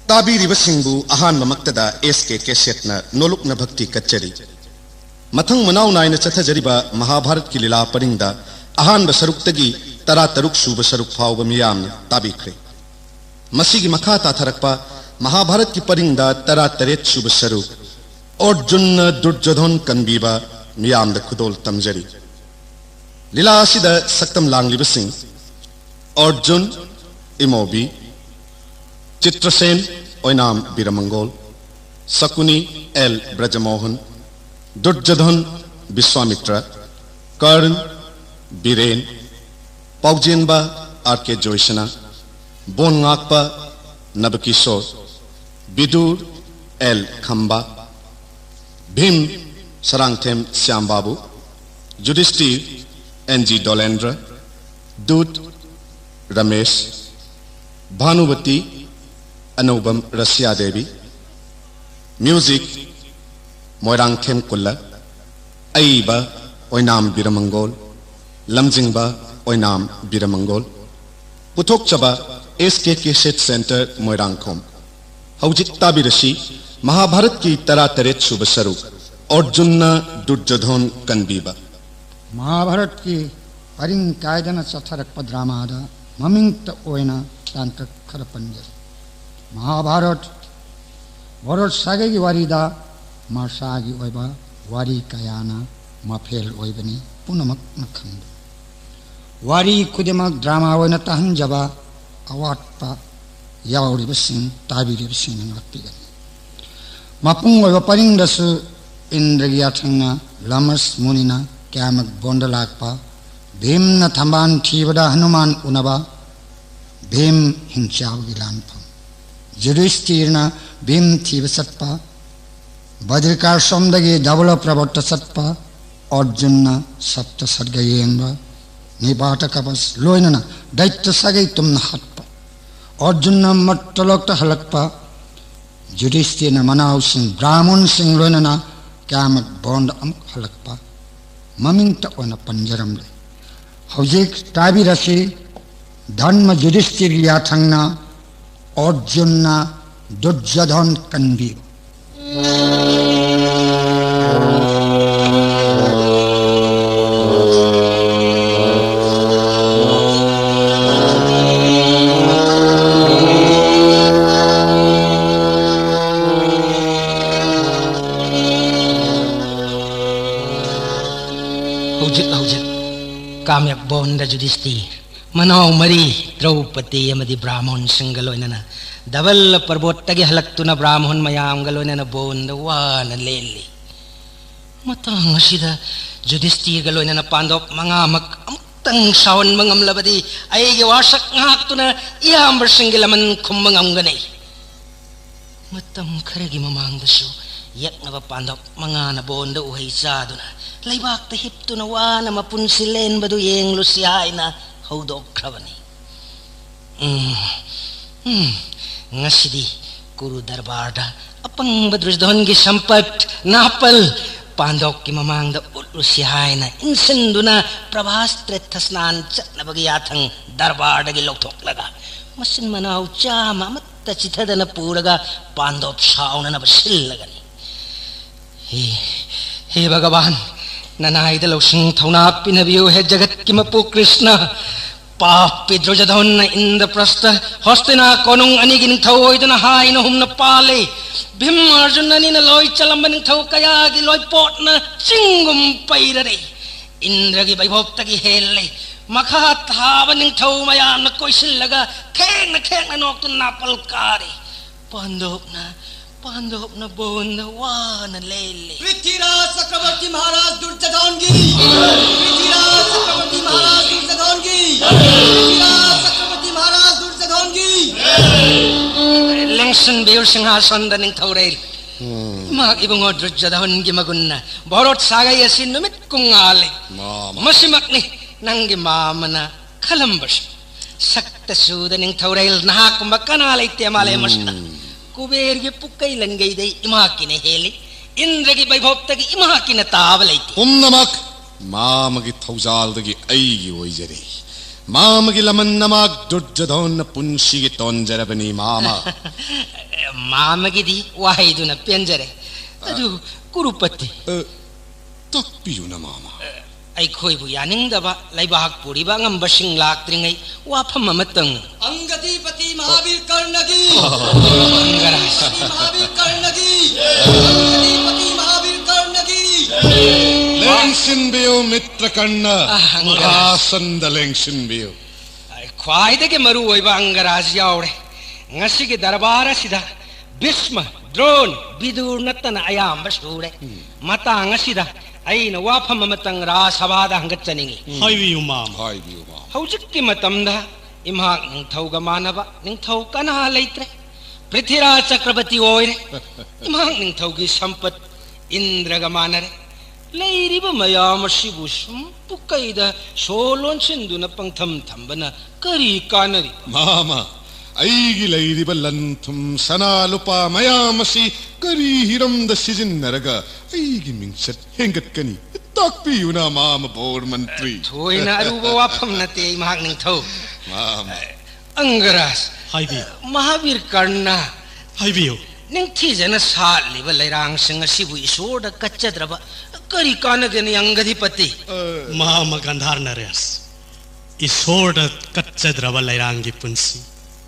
ताबीरिबसिंबु अहानमक्तदा SK कैसेटना नोलुकना भक्ति कच्चरी मथंग मनाव नायना चथजरिबा महाभारत की लीला परिंगदा अहानब सरुक्तगी तरा तरुक सूब सरुक फावब मियामना ताबीख्रे मसीगी मखा ताथरकपा महाभारत की परिंगदा तरा तरेत सूब सरुक अर्जुन दुर्योधन कनबीबा मियामदा खुदोल तमजरी लीला असिदा सक्तम लांगलिबसिंग अर्जुन इमोबी चित्रसेन ओइनाम बीरमंगोल शकुनी एल ब्रजमोहन दुर्योधन विश्वामित्र कर्ण बीरेन पौजेनबा आर के जोइसना बोनगाकपा नबकिशोर विदुर एल खंबा भीम सरांगथेम श्याम बाबू युधिष्ठिर एनजी डोलेंद्र दूत रमेश भानुवती अनोबम रसिया देवी म्यूजिक मोइरांगथेम कुल्ला अईबा ओइनाम बीरमंगोल लमजिंगबा ओइनाम बीरमंगोल पुथोकचबा एसके कैसेट सेंटर मोइरांगखोम हौजिक ताबिरसी महाभारत की तरा तरेत सुब सरुक अर्जुन दुर्योधन कनबीबा महाभारत की परिंग कायदन चथरक ड्रामादा ममिंगत ओइना तांत खरपंजर महाभारत वरद सागेगी वारीदा मासागी ओइबा वारी कयाना मफेल ओइबनी पुनमक नखंद वारी खुदेमक drama ओइना तहंजबा अवाटपा यावरिबसिंग ताबिरिबसिंग ngakpigani mapung oiba paringdasu indragiya thangna lamas munina kyamak bondalakpa bhimna thamban thibada hanuman unaba Bhim हिंसावगी लानफम युधिष्ठिरना भीम थीब सत्पा बद्रिकार सोमदगी धवल प्रवर्त सत्पा अर्जुन सप्त सर्ग येंबा निपाट कपस लोइनना दैत्य सगै तुमना हत्पा अर्जुन मट्टलोक्त हलकपा युधिष्ठिरना मनाव सिंह ब्राह्मण सिंह लोइनना क्यामक बोंड अमुक हलकपा ममिंग त ओना पंजरमले हौजिक ताबिरसी धर्म युधिष्ठिर याथंगना अर्जुन दुर्योधन कनबी काम्यक बोंड युधिष्ठिर मनाव मरी द्रौपदी अमदी ब्राह्मण सिंगलोइनना दबल पर्वतगी हलक्तुना ब्राह्मण मयामगलोइनना बोंद वान लेली मतंग असिदा युधिष्ठिर गलोइनना पांडव मंगामक अमुक्तंग सावन मंगमलबदी अयगे वासक ngakतुना इयाम्बर सिंगलमन खुमंगमगनै मतम खरगी ममांगदसु यक्नब पांडव मंगाना बोंद उहै चादुना लैबाक्ता हिप्तुना वाना मपुनसि लेनबदु येंगलुसि हायना हौदोख्रबनी ngasidi kuru darbarda apang Duryodhan gi sampat napal pandok ki mamangda utlusi haina insinduna prabhastre thasnan chatnabagi yathang darbarda gi lokthok laga masin manaw chama matta chithadana puraga pandop sauna na basil lagani he bhagavan nanaida loksing thauna pinabiyo he jagat ki mapu krishna पापी दुर्योधन इंद्रप्रस्थ हस्तिना कोनुंग अनिगिन थौ ओइदना हाइन हुमना पाले भीम अर्जुन निन लोय चलंबन थौ कयागी लोय पोटना चिंगुम पैररे इंद्रगी वैभवतगी हेले मखा थावन थौ मयान कोइसिलगा खेंग नोक्तु नापल कारे पांडवना बोंद वान लेले पृथ्वीराज चक्रवर्ती महाराज दुर्योधन की पृथ्वीराज चक्रवर्ती महाराज दुर्योधन की पृथ्वीराज चक्रवर्ती महाराज दुर्योधन की लेंसन बेर सिंहासन दनिंग थौरेल mak ibungo दुर्योधन की मगुन्ना भरत सागै असि नुमित कुंगाले मसिमक नि नंगी मामना खलंबस सक्त सुदनिंग थौरेल नाकुम कना लेते माले मसना कुबेर के पुक्कै लंगै दे इमा किने हेले इंद्रगी वैभवतगी इमाकिना ताब लैते पुम्नमक मामगी थौजालदगी ऐगी ओइजरे मामगी लमन्नमक दुर्जधन पुंसिगी तोंजरबनी मामा मामगिदी वाहिदुना पेंजरे अदु कुरुपति तक्पियुना मामा अखोइबु यानिंगदबा लैबाक पुरिबा ngambasing लाक्त्रिङै वाफम अमतंग अंगदीपति महावीर कर्णगी अंगराज महावीर कर्णगी अंगदीपति महावीर कर्णगी लेंगसिन बियो मित्र कर्ण महासंद लेंगसिन बियो ख्वाइदगे मरु ओइबा अंगराज यावरे ngasiगे दरबार असिदा भीष्म द्रोण विदुर नत्तन अयाम सूरे मतंग असिदा अइना वाफम अमतंग राजसभादा हंगचनिंगी हाइबियु माम हौजिक्कि मतमदा इमाक निंथौगा मानबा निंथौ कना लैत्रे पृथ्वीराज चक्रवर्ती ओइरे इमाक निंथौगी संपत इंद्रगा मानरे लैरिबा मयाम सिबु पुकैदा सोलोन सिंदुना पंगथम थंबना करी कानरी मामा ऐगी लैरिब लंथुम सना लुपा मयामसी करी हिरमद सिजिन्नरगा ऐगी मिंगसत हेंगतकनी ताक्पियुना माम बोर मंत्री थोइना अरुबा वाफम नते इमाक निंथौ माम अंगराज हाइबी महावीर कर्ण हाइबियो निंथीजना सालिबा लैरांग सिंग सिबु ईश्वरदा कच्चद्रबा करी कानगनि अंगधिपति माम गंधार नरेस ईश्वर कच्चद्रबा लैरांगी पुंसी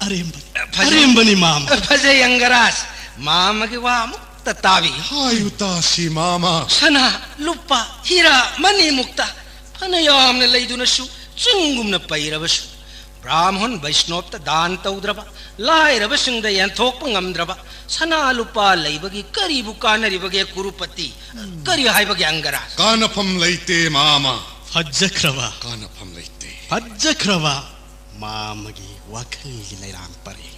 अरेंबनी माम फजय अंगराज मामगी वा मुक्त तावी हायुतासी मामा सना लुपा हीरा मनी मुक्त फनयामने लैदुनसु चिंगुमना पैरबसु ब्राह्मण वैष्णवत दान तौद्रबा लायरबसिंगदा यंथोकप ngamद्रबा सना लुपा लैबगी करीबु कानरिबगे कुरुपति करी हाइबगे अंगराज कानफम लैते मामा फज्जख्रवा कानफम लैते फज्जख्रवा मामगी वाखल्गी लैरांग परे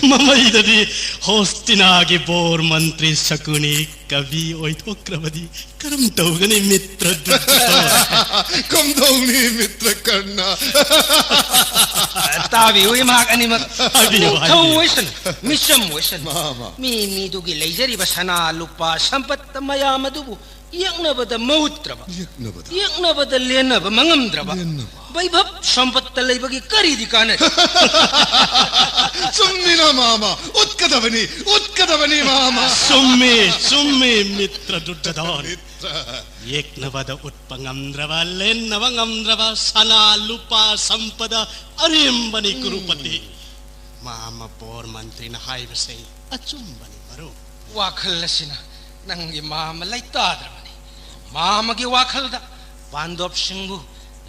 ममैददी होस्तिनागी बोर मंत्री शकुनी कवि ओइथोक्रबदी करम तौगनी मित्र कम दौनी मित्र करना तावी उइ माग अनिमक हाइबियो थौ वैसन मिसम वैसन मामा मी दुगी लैजरिबा सना लुपा संपत मयामदुबु यक्नबदा मौत्रबा यक्नबदा लेनबा मंगमद्रबा वैभव संपत्त लैबगी करीदी काने सुम्मिना मामा उत्कदवनी मामा सुम्मे मित्र दुर्जधन यक्नबद उत्पंगमद्रबा लेनबंगमद्रबा सना लुपा संपदा अरेंबनी कुरुपति मामा बोर मंत्री न हाइबसे अचुंबनी मरो वाखलसिना नंगी मामा लैताद्रबनी मामगी वाखलदा पांडव सिंहबु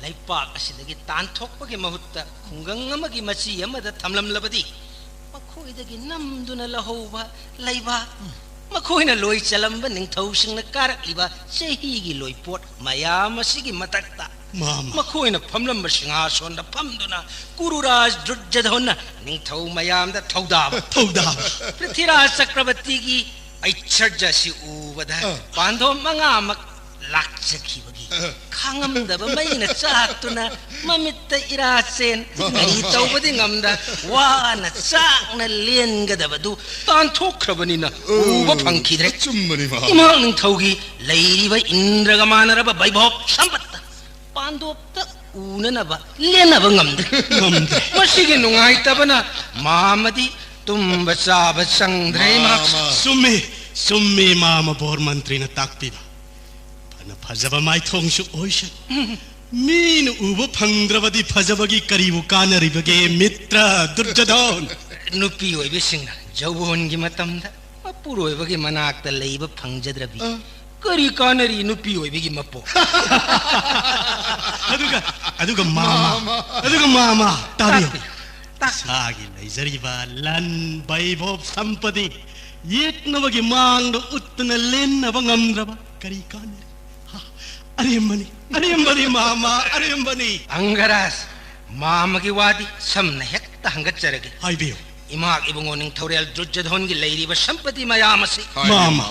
लैपाक असिदगी तानथोकपगी महुत्ता खुंगंग अमगी मची अमदा थमलमलबदी मखोइदगी नमदुना लहौबा लैबा मखोइना लोई चलंबा निंथौसिंगना कारकलिबा चहीगी लोइपोट मयामसिगी मतक्ता मामा मखोइना फमलंबा सिंहासनदा फमदुना कुरुराज दुर्जधन निंथौ मयामदा थौदाबा पृथ्वीराज चक्रवर्तीगी ऐच्छर्जसी उबदा पांडव मंगामक लाक्चखिबगी खांगमदबा मैना चाक्तुना ममित्ता इराचेन करी तौबदी ngamदा वाना चाकना लेनगदबदु तानथोख्रबनिना उबा फंखिद्रे चुम्बनी मामा इमाक निंथौगी लैरिबा इंद्रगा मानरबा वैभव संपत्ता पांडवता उननबा लेनबा ngamद्रे मसिगे नुंगाइतबना मामदी तुम्बा चाबा संद्रे मा सुम्मे मामा बोर मंत्री न ताक्पिबा फन फजबा माइथोंसु ओइसन मीन उबो फंद्रबदी फजबगी करीबु कानरिबगे मित्र दुर्जधन नुपी ओइबसिंगना जौबोनगी मतमदा मपुरोइबगी मनाक्ता लैबा फंगजद्रबी करी कानरी नुपी ओइबगी मपो अदुगा मामा ताबियो सागी लैजरिबा लन वैभव संपत्ति यक्नबगी मांगदो उत्तन लेनबा ngamद्रबा करी कानरी अरेंबनी मामा अरेंबनी अंगराज मामगी वादी समना हेक्ता हंगचरगे हाइबियो इमाक इबुंगो निंथौरेल दुर्जधनगी लैरिबा संपत्ति मयामसि मामा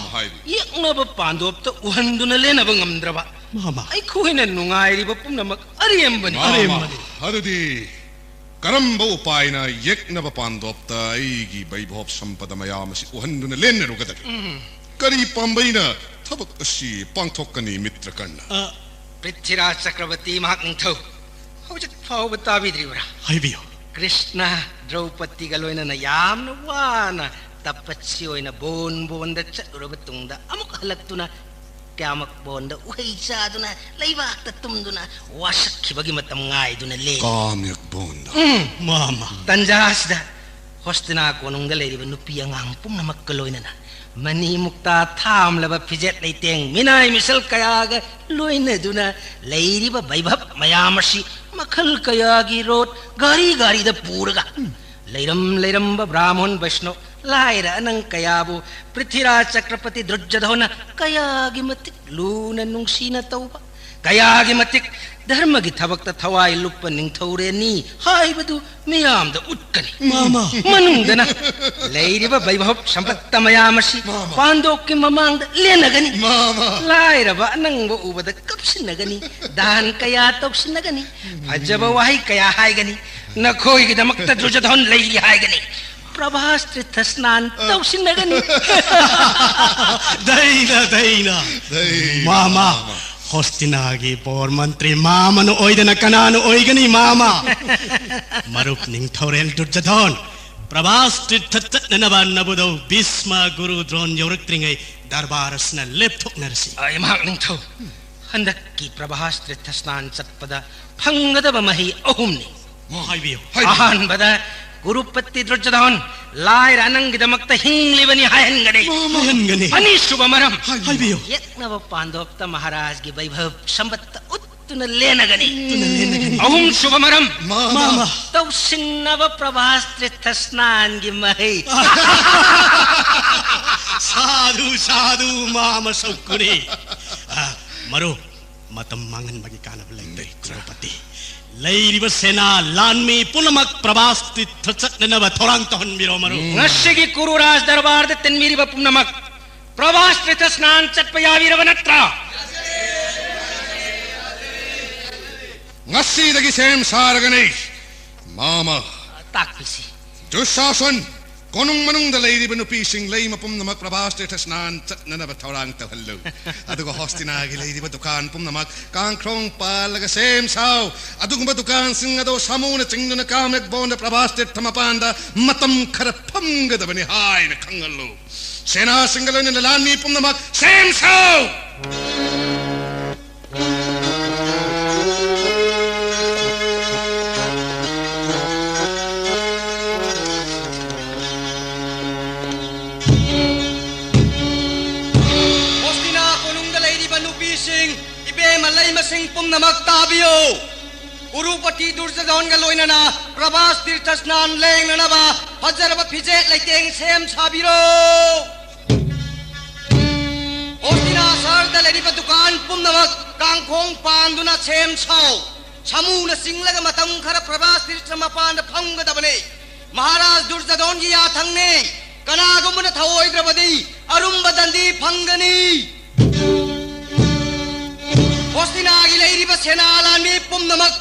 यक्नबा पांडवता उहंदुना लेनबा ngamद्रबा मामा ऐखोइना नुंगाइरिबा पुमनमक अरेंबनी अरुदी करम्ब उपायना येक्नब पांदोप्ता आईगी वैभव संपद मयाम असि उहन्दुना लेन्नरुगदगे करी पाम्बैना थबक असि पांथोक्कनी मित्र कर्ण पृथ्वीराज चक्रवर्ती महाक निंथौ हौजिक फाउबा ताबिद्रिब्रा हाइबियो कृष्ण द्रौपदीगा लोइनना यामना वाना तपस्सी ओइना बोन चलुरबा तुंगदा अमुक हलक्तुना क्यामक बोंदा उहै चादुना लैबाक्ता तुमदुना वासक्खिबगी मतम गाइदुना ले काम्यक बोंदा मामा तंजासदा होस्तना कोनुंगदा लेरिबा नुपी अंगांग पुमनमक्का लोइनना मनी मुक्ता थामलबा फिजेट लेतेंग मिनाय मिसल कयागा लोइनदुना लेरिबा वैभव मयामसी मखल कयागी रोड गारी दा पूरगा लैरम ब्राह्मण वैष्णव लायरा नंग कयाबु पृथ्वीराज चक्रपति दुर्योधन कयागी मतिक लूना नुंगसीना तौबा कयागी मतिक धर्म की थबक्ता थवाई लुप्प निंगथौरेनी हाइबदु मियामदा उट्कनी मामा मनुंगदना लैरिबा वैभव संपत्त मयामसी पांडोक्की ममांगदा लेनगनी लायरबा नंगबा उबदा कपसिनगनी दान कया तौसिनगनी फजबा वाही कया हाइगनी नखोइगिदमक्ता दुर्योधन लैरी हाइगनी प्रभास तीर्थ स्नान तौसिनगनी दैना मामा होस्तिनागी पोर मंत्री मामन ओइदना कनान ओइगनी मामा मरुप निंगथौरेल दुर्योधन प्रभास तीर्थ चटनबा नबुदौ भीष्म गुरु द्रोण यौरक्त्रिङै दरबारस्ना लेप्थोक्नरसी आई महाक निंगथौ हंदक्की प्रभास तीर्थ स्नान चटपदा फंगदबा मही अहुमनी हाइबियो अहानबदा गुरुपति दुर्योधन लायर अनंगिदमक्ता हिंगलिबनी हायंगने अनि शुभमरम हाइबियो यत्नव पांडवप्त महाराज की वैभव संपत्त उत्तुन लेनगनी अहुम शुभमरम मामा तौसिन्नव प्रभास तीर्थ स्नान की मही साधु मामा सौकुनी मरो मतम मांगन बगी कानब लैदै द्रौपदी लैरिबा सेना लानमी पुनमक प्रभास तीर्थ चटनब थोरांग तहन बिरो मरो ngashigi kuru raj darbar de tenmiriba pumnamak Prabhas तीर्थ स्नान चटपयाविरव नत्रा ngasi sem sargani mama takpisi Dushasan कोनुंग मनुंग द लैरी बनु पीसिंग लैम पुमनमक प्रभास तीर्थ स्नान चटनब थौरांग तहल्लो अदुग होस्तिनागी लैरी ब दुकान पुमनमक कांख्रोंग पालग सेम साव अदुग ब दुकान सिंग अदो सामुन चिंगन कामक बोंद प्रभास तीर्थ मपांद मतम खर फंग द बनि हाय न खंगल्लो सेना सिंगलन न लानी पुमनमक सेम साव सिंह पुमनमक ताबियो गुरुपति दुर्योधन का लोइनना प्रभास तीर्थ स्नान लेंगनबा फजरब फिजे लेतेंग सेम साबिरो ओस्तिना सरद लेरिबा दुकान पुमनमक कांखोंग पांदुना सेम साव सामुन सिंगलग मतम खर प्रभास तीर्थ मपान फंगदबने महाराज दुर्योधन जी याथंगने कनागुमन थवोइद्रबदी अरुंब दंदी फंगनी होस्तिनागी लैरिबा सेना लानमी पुमनमक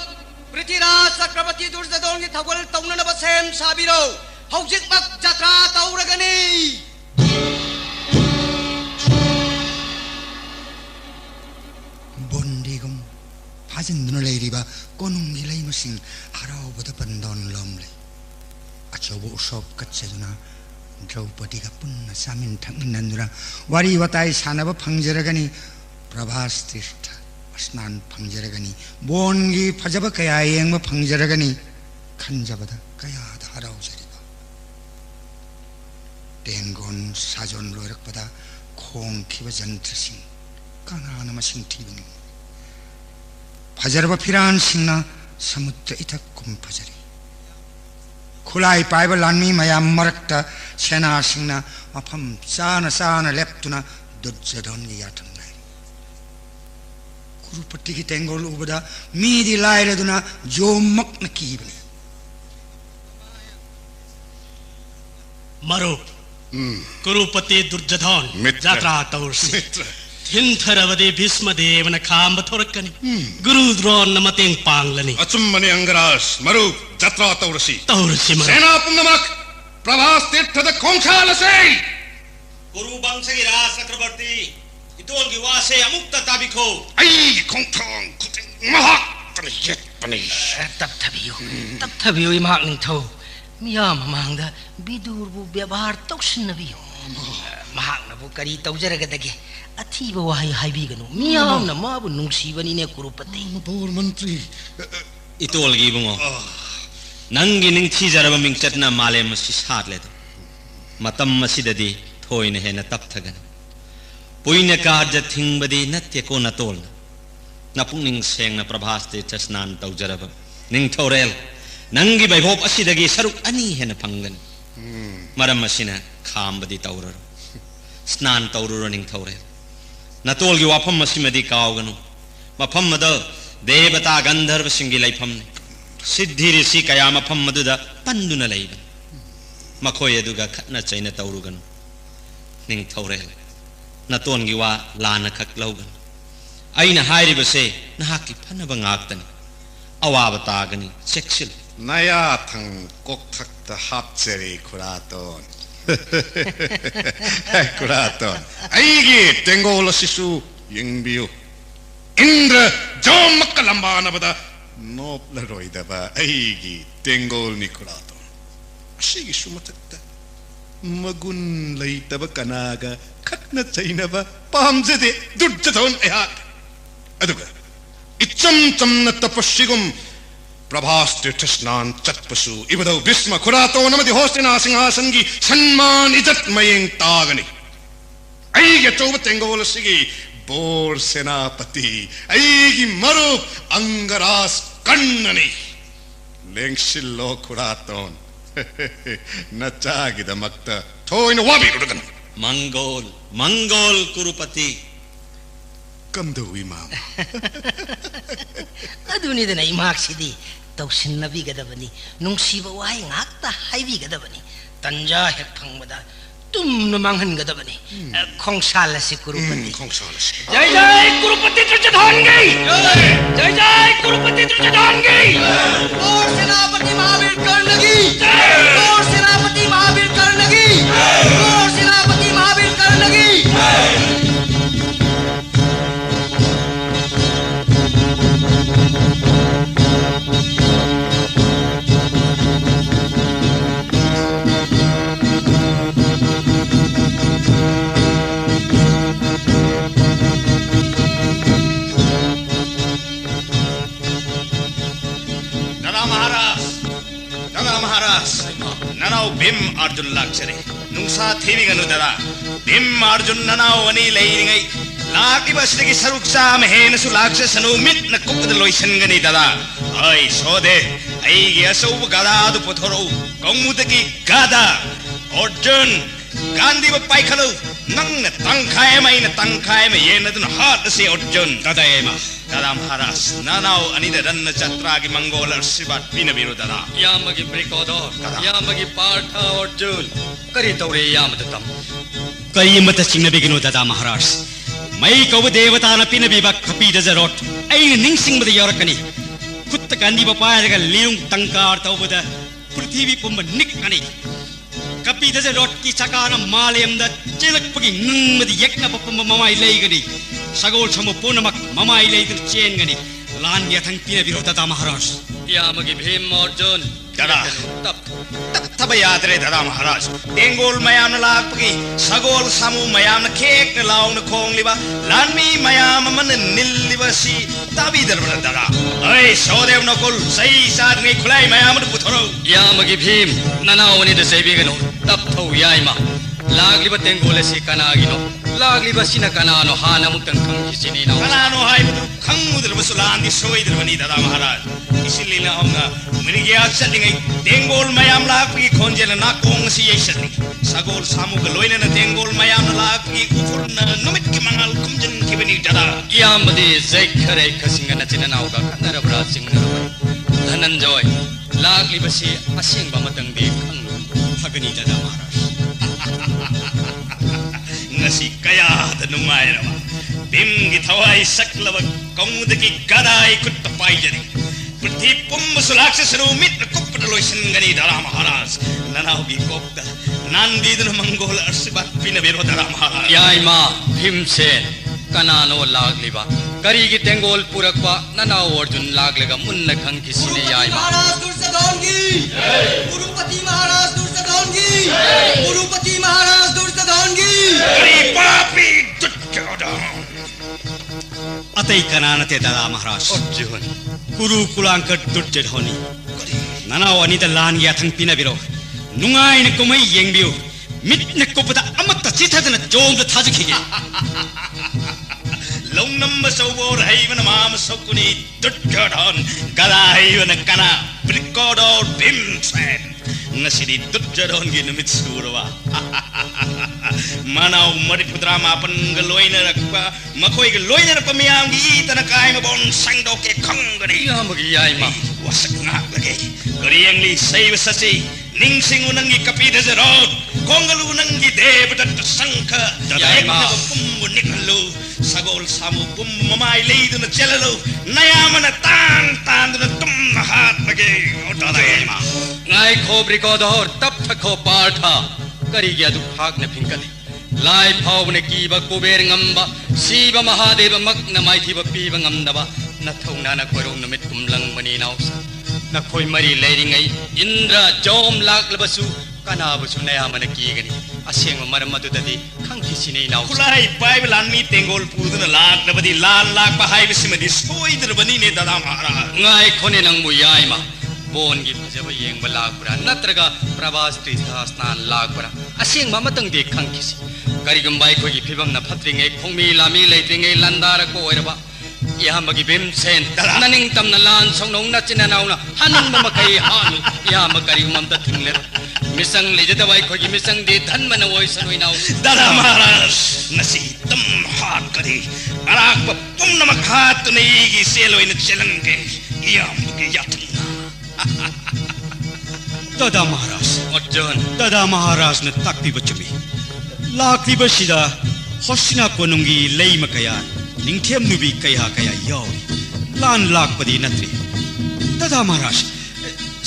पृथ्वीराज चक्रवर्ती दुर्योधन की थगोल तौननबा सेम साबिरो हौजिकमक जत्रा तौरगनी बोंडीगम फाजिन्दुना लैरिबा कोनुंगी लैमसिंग हराउबदा पन्दन लमले अचौबो उसब कच्चेदुना द्रौपदीगा पुन्न सामिन थांगिनन्दुना वारी वताई सानबा फंगजरगनी प्रभास तीर्थ स्नान फंगजरगनी बोनगी फजब कया येंग फंगजरगनी खंजबदा कया हराउजरिबा टेंगोन साजोन लोरकपदा खोंग खिब जंत्रसिंग कानान मसिंग थीबनी फजरब फिरान सिंगना समुद्र इथक कुम फजरी खुलाई पाइब लानमी मयाम मरक्ता सेना सिंगना मफम चाना लेप्तुना दुर्योधन की याथं गुरुपति की तेंगोल उबदा मीदी लायरदुना जोमक न कीबनी मरो गुरुपति दुर्योधन जात्रा तौरसी थिन्थरबदे भीष्मदेवना खाम्ब थोरक्कनि गुरुद्रोणना मतेंग पांग्लनि अचुम्बने अंगराज मरु जत्रा तौरसी मरु सेना पुण्यमक प्रभास तीर्थद खोंखालसे गुरु वंशगी राज चक्रवर्ती इतोलगी वासे अमुक्त ताबिखो आई खोंथोंग खुटिंग महा तनियत पनि तप्थबियो इमाक निंथौ मियाम मांगदा बिदुरबु व्यवहार तौसिनबियो महाकनबु करी तौजरगदगे अथीब वाही हाइबिगनु मियामना माबु नुंसीबनिने कुरुपति बोर मंत्री इतोलगी बुंगो नंगी निंगथीजरब मिंगचतना मालेम मसी सातलेद मतम मसीददी थोइने हेना तप्थगन पुइने कार्य थिंगबदी नत्य को नतोल नपुंनिंग सेंगना प्रभास्ते चस्नान तौजरब निंगथोरेल नंगी वैभव असिदगी सरुक अनि हेना फंगन मरम मसीना खामबदी तौरर स्नान तौरुर निंगथोरेल नतोलगी वाफम मसीमदी कावगनु मफम मद देवता गंधर्व सिंगी लैफमने सिद्धि ऋषि कया मफम मदुदा पंदुना लैब मखोय अदुगा खतना चैना तौरुगनु निंगथोरेल नतोनगी वा लाना खक लौगन अइना हाइरिबसे नहाकी फनब ngaktani awaba tagani cheksil नया थंग कोक्थक्त हापचेरी खुरातोन खुरातोन आइगी तेंगोल शिशु यंगबियो इंद्र जोमक लंबानबदा नोपल रोइदबा आइगी तेंगोल नि खुरातोन अशिगी सुमतक्ता मगुन लैतब कनागा खतना चैनबा पामजदे दुर्जधोन एहा अदुगा इचम चमन तपस्विगुम प्रभास तीर्थ स्नान चतपसु इबदौ भीष्म खुरातो नमदि होस्तिना सिंहासनगी सम्मान इज्जत मयेंग तागनि ऐगे चौब तेंगोल सिगी बोर सेनापति ऐगी मरु अंगरास कन्ननि लेंगसिल्लो खुरातोन नचागी दमक्त थोइन वाबि उडगन मंगोल कुरुपति कमदौ इमाम अदुनिदना इमाक्सिदी तौसिनबिगदबनी नुंसीब वाई ngakta हाइबिगदबनी तंजा हेक फंगबदा तुमन मांगहनगदबनी खोंसालसि कुरुपति खोंसालसि जय जय कुरुपति दुर्योधनगी जय जय कुरुपति दुर्योधनगी और सेनापति महावीर कर्णगी और सेनापति महावीर कर्णगी और सेनापति महावीर कर्णगी ननाव भीम अर्जुन लाक्चरे नुंसा थेवी गनु दरा भीम अर्जुन ननाव वनी लेइरिङै लाकिबसदगी सरुक्सा महेनसु लाक्षसनु मिट्न कुकद लोइसनगनि दरा ऐ सोदे ऐगी असौब गदादु पथोरौ कौमुदगी गदा अर्जुन गान्धीब पाइखलौ नंगन तंखायम ऐन तंखायम येनदुन हातसे अर्जुन गदायमा दादा महाराज नानाव अनिद रन्न चत्रागी मंगोल आशीर्वाद पिन बिरुदना यामगी ब्रिकोदर यामगी पार्थ अर्जुन करी तौरे यामदतम करिमत सिंगनबिगिनो दादा महाराज मै कौ देवता न पिन बिबक खपी दजरोट ऐन निंगसिंगबद यरकनी खुत्त गांधी बपायरगा लियुंग तंकार तौबद पृथ्वी पुंब निकनी कपी दजरोट की चकान मालेमद चिलकपगी नुंगमद यक्न पपम ममाई लेगनी सगोल समो पूर्णमक ममाई लेदुन चेनगनी लान यथंग पिन बिरो दादा महाराज यामगी भीम अर्जुन दादा तब याद रे दादा महाराज तेंगोल मयाम लाकपगी सगोल समो मयाम खेक लाउन खोंगलिबा लानमी मयाम मन निल्लिबसी ताबी दरबन दादा ऐ सौदेव नकुल सही साथ ने खुलाई मयाम पुथरो यामगी भीम ननावनि द सेबिगनो तब थौ याइमा लागलिबा तेंगोलसी कनागिनो लागलिबा सिना कनानो हाना मुक्तन खंगिसिनी नो कनानो हाइबदु खंगुदरबसु लांदि सोइदरबनी दादा महाराज इसिलिना हमना मिरिगिया चलिङै तेंगोल मयाम लाकपगी खोंजेल ना कोंगसी यैसनि सगोल सामुग लोइनेन तेंगोल मयाम लाकपगी उफुरन नुमितकि मंगल कुमजन किबनि दादा यामदि जैखरे खसिंगन चिननाउगा खनरबरा सिंगनरबन धनंजय लागलिबसी असिंगबा मतंगदि खंग फगनी दादा महाराज ngasi kaya da nungairaba ꯚꯤꯝꯒꯤ ꯊꯋꯥꯏ ꯁꯛꯂꯕ ꯀꯧꯗꯒꯤ ꯒꯗꯥꯏ ꯈꯨꯠꯇ ꯄꯥꯏꯖꯔꯤ ꯄ꯭ꯔꯤꯊꯤ ꯄꯨꯝꯕꯁꯨ ꯂꯥꯛꯆꯁꯅꯨ ꯃꯤꯠꯅ ꯀꯨꯞꯄꯗ ꯂꯣꯏꯁꯤꯟꯒꯅꯤ ꯗꯔꯥ ꯃꯍꯥꯔꯥꯖ ꯅꯅꯥꯎꯒꯤ ꯀꯣꯛꯇ ꯅꯥꯟꯕꯤꯗꯨꯅ ꯃꯪꯒꯣꯜ ꯑꯥꯔꯁꯤꯕꯥꯗ ꯄꯤꯅꯕꯤꯔꯣ ꯗꯔꯥ ꯃꯍꯥꯔꯥꯖ ꯌꯥꯏꯃ ꯚꯤꯝꯁꯦꯟ ꯀꯅꯥꯅꯣ ꯂꯥꯛꯂꯤꯕ ꯀꯔꯤꯒꯤ ꯇꯦꯡꯒꯣꯜ ꯄꯨꯔꯛꯄ ꯅꯅꯥꯎ ꯑꯔꯖꯨꯟ ꯂꯥꯛꯂꯒ ꯃꯨꯟꯅ ꯈꯪꯈꯤꯁꯤꯅꯦ ꯌꯥꯏꯃ महाराज दुर्योधन की गुरुपति महाराज दुर्योधन की गुरुपति महाराज दुर्योधन की करी पापी दुर्योधन अतई कनानते दरा महाराज अर्जुन कुरु कुलांक दुर्योधनी ननाव अनित लान याथंग पिनबिरो नुंगाइन कुमै येंबियो मिटने कुपदा अमत्त चिथदन जोंग थाजखिगे लौनम सौबोर हैवन माम सकुनी दुर्योधन गलायवन कना ब्रिकोडो Bhimsen ngasidi Duryodhan gi numit surwa manaw maripudra mapan galoina rakpa makoi galoina rakpa miyam gi tana kai mabon sangdo ke khangari yamagi yaima wasak ngak lagi gariangli saiva sasi ningsing unangi kapida zarot kongalu unangi devadat sangka yaima pumbu nikalu sagol samu pumbu mamai leiduna chelalo nayamana tan duna tumna hat lagi otada yaima ngai khobri ko dor tap thakho partha kari gya du phag ne phinkali lai phau ne ki ba kuber ngamba siba mahadeva makna mai thi ba pi ba ngamdaba na thongna na khoirong namit kumlang mani nausa na khoi mari leiringai indra jom lak labasu kana basu naya mana ki gani aseng maram madudadi khangki sine nausa kulai pai lan mi tengol puduna lak labadi lan lak ba hai bisimadi soidr bani ne dada maharaj ngai khone nang mu yaima bon gi jab yeng ba lag bra natraga prabas tritha snan lag bra aseng ma matang de khangkisi karigum bai khoi gi phibam na phatringe khongmi lami leitringe landara ko oiraba yamagi bimsen naning tam na lan songnong na chinanauna hanin ma makai hanu yam karigum ta thingle misang lejada bai khoi gi misang de dhan mana oi sanoi nau dada maharaj nasi tam hat kari arak ba pumna makhat nei gi seloi na chelange yam gi yat Dada Maharaj Arjun Dada Maharaj na takpi bachumi lakli basida hosina konungi leima kaya ningthem nubi kaya yawi lan lakpadi natri Dada Maharaj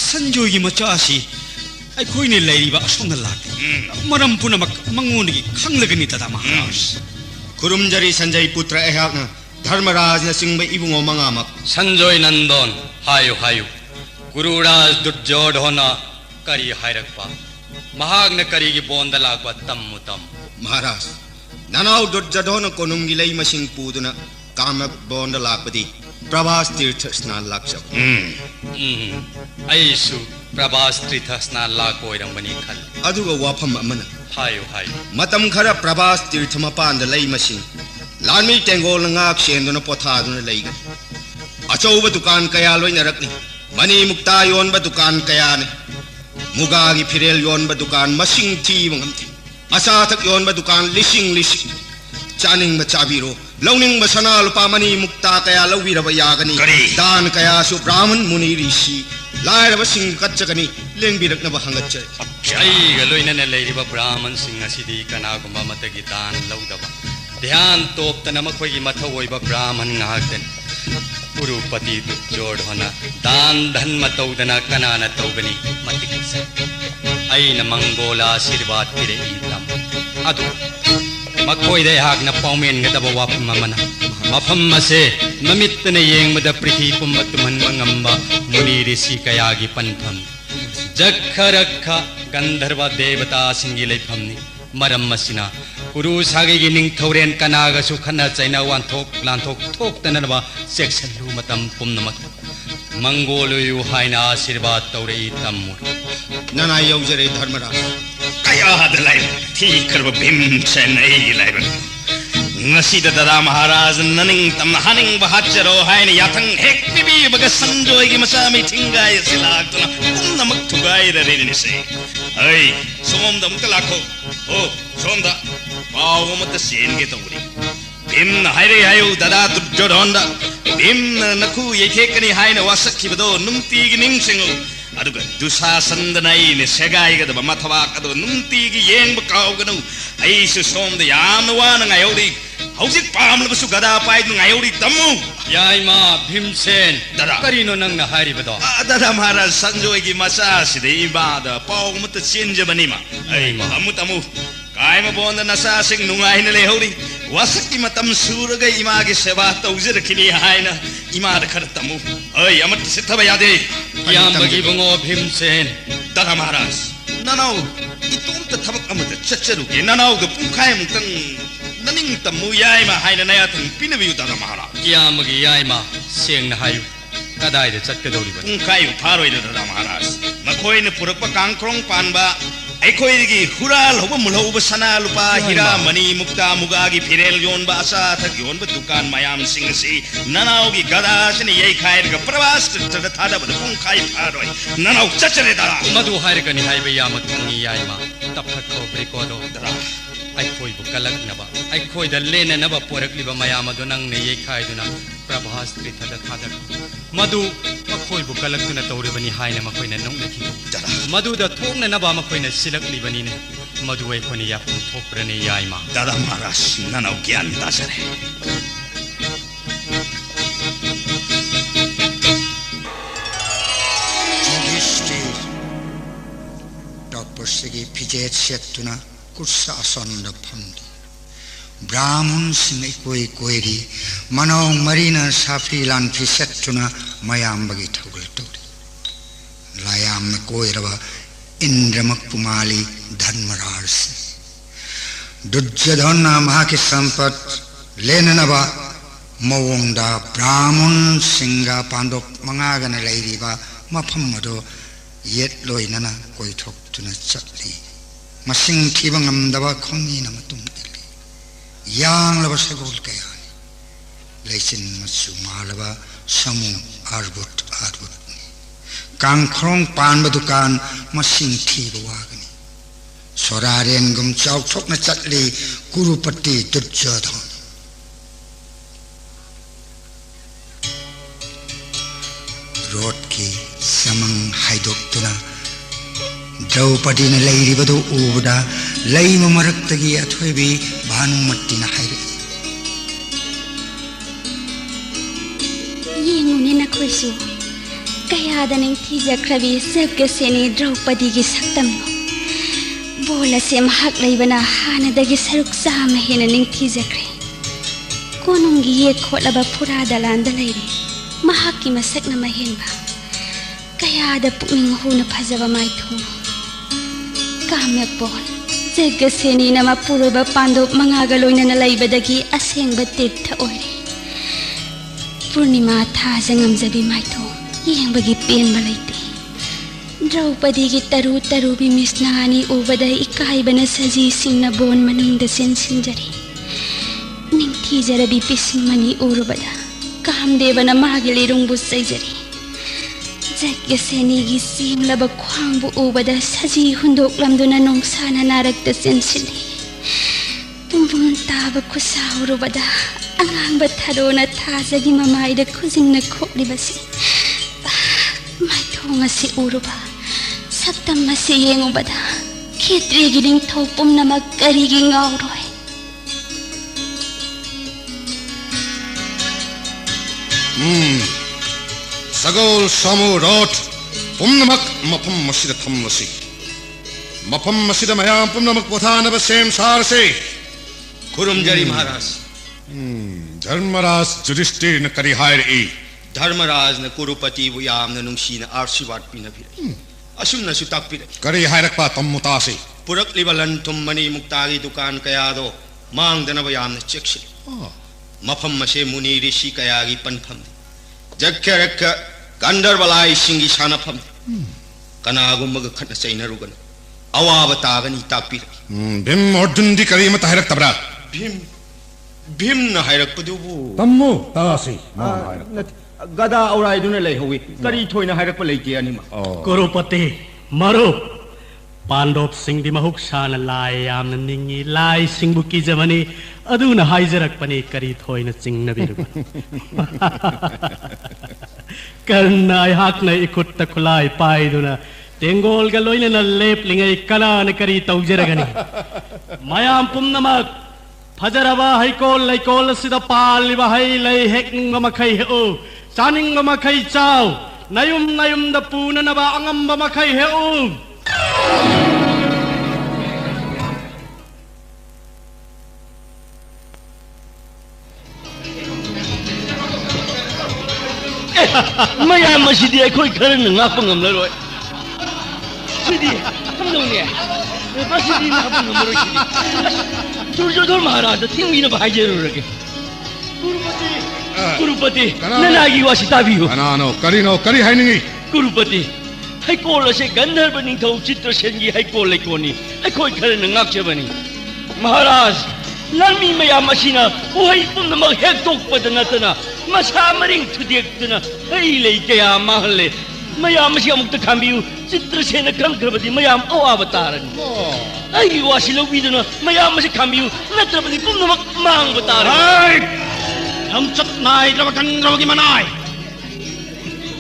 sanjoy gi macha asi ai khoi ne leiriba asonga lakti maram punamak mangongi khanglagani Dada Maharaj Kurumjari Sanjay putra ehakna Dharmaraj na singba ibungo mangamak Sanjoy Nandon hayu Gururaj Duryodhana kari hairakpa mahagna kari gi bonda lagpa tammutam Maharaj Nanau Duryodhana konungi lei masing puduna kamak bonda lakpadi Prabhas tirtha snan lakshap aisu Prabhas tirtha snan lakoirang mani khal aduga wafam amana hayu matam khara Prabhas tirtha mapanda lei masing lanmi tengol ngak senduna pothaduna leiga achauba dukan kaya loina rakni mani mukta yonba dukan kaya ne mugagi phirel yonba dukan masing thi mangamti asa thak yonba dukan lising chaning ma chabiro launing ma sana lupa mani mukta kaya lawiraba yagani dan kaya su brahman muni rishi lairaba sing katchagani lengbirakna ba hangachai ai galoina ne leiriba brahman sing asidi kana gumba matagi dan laudaba dhyan toptana makhoi mathawoiba brahman ngahten Gurupati Duryodhana dan dhan mataudana kanana taugani matikisa aina mangola sirvat pire itam adu makhoi de hagna paumen ga daba wapam mamana mafam mase mamittane yengmada prithi pumatuman mangamba muni rishi kayagi panpham jakharakha gandharva devata singi leiphamni maram masina Guru sagi gining thoren kanaga su khana chaina wan thok lan thok tanaba section lu matam pumnamak mangolu yu haina ashirwad taurei tammu nana yaujare Dharmaraj kaya hadlai thi karba bimsen ei laiba ngasi Dada Maharaj naning tam haning bahacharo haina yathang hek bibi baga sanjoy gi masami thingai silagtuna pumnamak thugai rareni se ai somda mukalakho o somda Pawamata sen ge tawri bimna haire hayu Dada Duryodhana bimna nakhu yethekani haina wasakhibado numti gi ningsingu aduga dusasandanai ne segai ga da mathawak adu numti gi yengba kauganu aisu somda yamna wana ngayodi hौजिक पामलबसु गदा पाइदु ngaयौरी तमु याइमा भीमसेन दादा करिनो नंगना हारिबदो दादा महाराज संजोयगी मसा सिदे इबादा पाउमुत चेन्जबनिमा ऐ अमु तमु कायमा बोंद नसा सिंग नुंगाइना लेहौरी वासकी मतम सुरगै इमागे सेवा तौजरखिनि हायना इमाद खर तमु ऐ अमत सिथबा यादे यामगी बंगो भीमसेन दादा महाराज ननाउ इतोमत थबक अमत चचरुगे ननाउ द पुंखाय मुतंग ननिंग तमु याइमा हायना नयाथन पिनबियु दादा महाराज यामगी याइमा सेंगना हायु कदाइदे चटकदौरिबन पुंखाय फारोय दादा महाराज मखोयन पुरप कांख्रोंग पानबा अखोयगी हुराल होब मुलौब सना लुपा हीरा मणि मुक्ता मुगागी फिरेल योनबा आशा थक योनबा दुकान मयाम सिंह से ननाउगी गदासने यई खायरग प्रवास तद थादा बद पुंखाय फारोय ननाउ चचरे दादा मधु हायरगनि हायबे यामक थंगी याइमा तपखो ब्रिकोदो दादा अखोय बुकलक नबा अखोय द लेने नबा पोरकलिबा मयाम अदो नंगने यई खायदुना प्रभास त्रिथद थादा मधु मखोय बुकलक तुना तौरिबनि हायना मखोयना नौनखि दादा मधु द थोंना नबा मखोयना सिलकलिबनिने मधु अखोयनि यापुं थोप्रने याइमा दादा महाराज ननाउ ज्ञान तासरे टॉपर्सगी फिजेट सेतुना कुर्सा आसनद फमदि ब्राह्मण सिंह कोई कोयरी मनो मरीना साफी लान फिसेतुना मयामबगी थौगल तौरी लायाम न कोयरवा इंद्रमक पुमाली धर्मराज दुर्योधन महाकी संपत लेननबा मवोंदा ब्राह्मण सिंह पांडव मंगागन लेरिबा मफम मदो येत लोइनना कोई थोक्तुना चटली मसिंग थीबा ngamdaba khongina matung ili yang laba sagol kaya leisin masu malaba samu arbut kangkrong pan badukan masing thiba wagani soraren gum chau thokna chatli kurupati Duryodhan rot ki samang haidoktuna Draupadi ने लैरिबदो उबदा lamb मरक्तगी अथोयबी भानुमत्तिना हायरे येंगुने नखोयसु कयादा नंग थिजख्रबी जगसेनी द्रौपदी की सक्तमनो बोलसे महक लैबना हानदगी सरुक साम हेन नंग थिजख्रे कोनुंगी ये खोलबा पुरा दलांद लैरे महक की मसकना महेनबा कयादा पुमिंग हुन फजबा माइथो काम्यपोन जगसेनी नमा पुरबा पांडव मंगागलोइना लैबदगी असेंग तीर्थ ओइरे पूर्णिमा थाजंगमजबी माइथो येंबगी पेनबा लैते द्रौपदी की तरु तरुबी मिसनानी उबदा इकाइबना सजी सिंगना बोन मनुंग सेंसिंजरी निंथी जरबी पिसिंगमनी उरुबदा कामदेवना मागिले रुंगबु सैजरी जगसेनी की सिंगलब ख्वांगबु उबदा सजी हुंदोक लमदुना नोंसाना नारकता सेंसिली बुंबुं ताब खुसाउरुबदा अंगांग थारोना थाजगी ममाइदा खुजिंगना खोलिबसे माइथोंगा से उरुबा सक्तम मसे येंगुबदा खेत्रीगी निंथौ पुमनमक करिगी ngauroi सगोल सामू रोट पुमनमक मफम मसिद थमसी मफम मसिद मयाम पुमनमक पोथानब सेम सार से खुरुम जरी महाराज धर्मराज युधिष्ठिर न करी हायर ई धर्मराज न कुरुपति बु यामन नुंसीन आशीर्वाद पिनबिरे असुमन सुताकपिरे करी हायरक पा तम्मुतासे पुरकलिबा लंथुम मणि मुक्तागी दुकान कयादो मांगदनब यामन चेक्सि मफम मसे मुनि ऋषि कयागी पनफम जक्खरक गंधर्वलाई सिंगी सानफम कनागुमग खट चैनरुगन अवाब तागनी ताकपिरे भीम अर्जुनदी करी मत हायरक तबरा भीम न हायरकपदुबु तम्मु तासे गदा औराइदुना लैहौई करी थोइना हायरकप लैते अनिमा कुरुपति मरु पांडव सिंह महुक सान लाय याम निंगी लाय सिंह की जमनी अदुना हाइजरकपनी करी थोइना चिंगनबिरु कर्ना हाकना इकुट खुलाई पाइदुना तेंगोल गलोइना लेपलिंगै कलान करी तौजरगनी मयाम पुमनमक Fajaraba haikol laikol sida paliba hai lai hekninga makai heu chaninga makai chau nayum da puna na ba angamba makai heu mayam masidi akhoi kharan ngakpa ngamlaroi sidi hamdongne masidi ngakpa ngamlaroi sidi Duryodhana Maharaj thingina bhaijurage Gurupati nanagi wasita bihu Kanano kari hainingi Gurupati haikol ase Gandharva ningthau Chitrasengi haikol laikoni akhoi kharan ngakchabani Maharaj lalmi mayam asina uhai pumnamak hektokpada natana masa maring thudektuna hei lei kaya mahalle mayam asi amukta khambiu Chitrasena khamkrabadi mayam awabatarani ai wasi lobiduna mayam asi khambiu natrabadi pumnamak mangbatarani हम चतनाय द्रवगंद्रवगी मनाय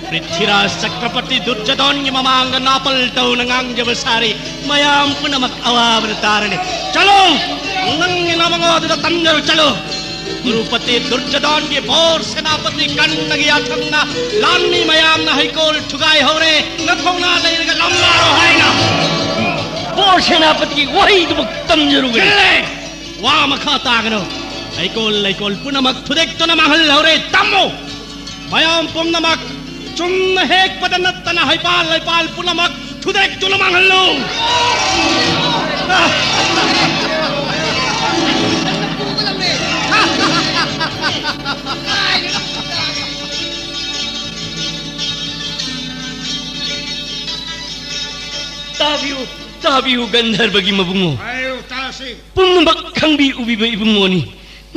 पृथ्वीराज चक्रवर्ती दुर्योधन की ममांग नापल तौ नंगांग जबसारी मयाम पुनमक अवावर तारने चलो नंगे नमगोद तंजर चलो गुरुपति दुर्योधन के भोर सेनापति कन्नगी आथंना लालमी मयाम न हाइकोल ठुगाई होरे नथौना लेगा लम्बारो हाइना भोर सेनापति वही दुमक तंजरुगे वाम खातागनो Laikol punamak thudek to na mahal hore tammo mayam punamak chumna hek padanat na haipal punamak thudek to na mahal lo tabiu Gandharvagi mabungo ayo tasi punamak khangbi ubiba ibungoni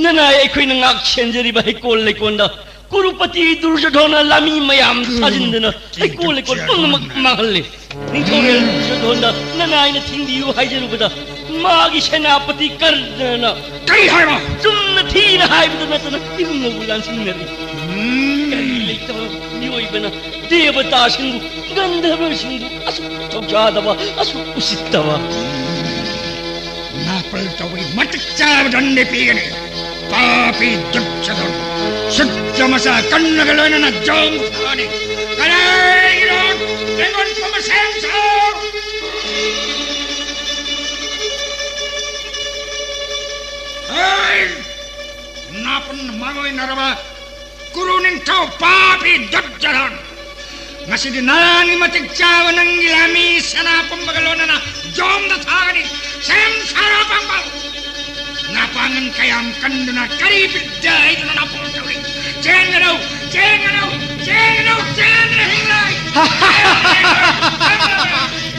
Nanay ako'y nangaksenjari ba haikol laikonda Gurupati Duryodhana lami mayam sajindana haikol laikon pang magmahali Ningthorel Duryodhana nanay na thindiyo haijarubada Magi senapati Karnana Kari harma Sumna thina haibada natana ibang nagulan sinari Kari laiktawa niyoy na Devata singgu Gandharva singgu Asuk tawjadawa Asuk usittawa Napal tawi matikcaw dandi pigani Papi Duryodhana Sudyamasa kannagaloy na jom thani Kalayiron Tengon pumasenso Ay Napan magoy naraba Kurunin tau Papi Duryodhana Ngasi dinani matikcaw ng ilami Sanapang magaloy na jom na thani Sem sarapang bal Napangan kayam kanduna karipit dahil na napultawi. Jenganaw hinay.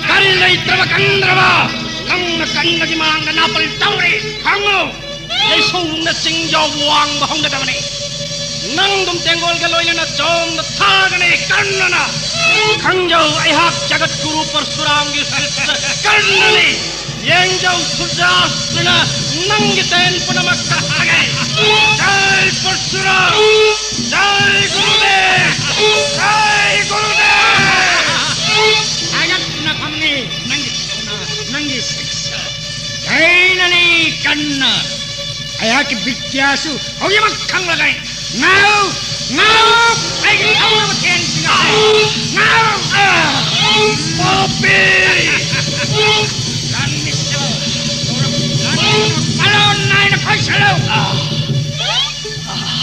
Kalay trabakandraba. Nang nakandagi mga napultawi. Hango. Ay sung na singyaw wang bahong natamani. Nang dumtenggol galoy na jom na tagani kanana. Kangyaw ay hak jagat guru persuram kanani. Yang jauh sudasana nanggitain punamak kahagay. Jai Persuram, Jai Gurudev, Jai Gurudev. Agak na kami nanggis siksa. Jai nani kanna. Ayak bigyasu, hogi makkang lagay. Ngau, ay ngau na matin singay. Ngau, Papi. Malon naik nak selalu.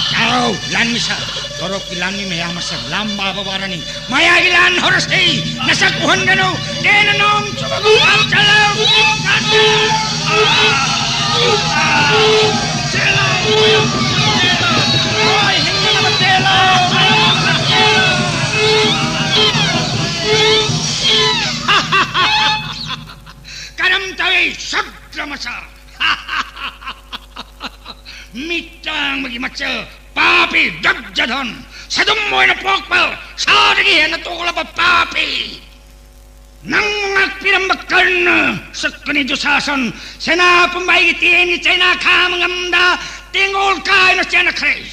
Kau lan misa, torok ilan ni maya masak lamba babarani. Maya ilan harus hei, nasak uhan gano, denanong cubagu selalu. Kadam tawi sabda masa. Mitang bagi maca Papi Duryodhana sadum moy na pokpal sadagi na tukla pa Papi nang ngakpirambakan sakani Dusasan sena pembaigi tieni China kamangamda tingol kai na China kray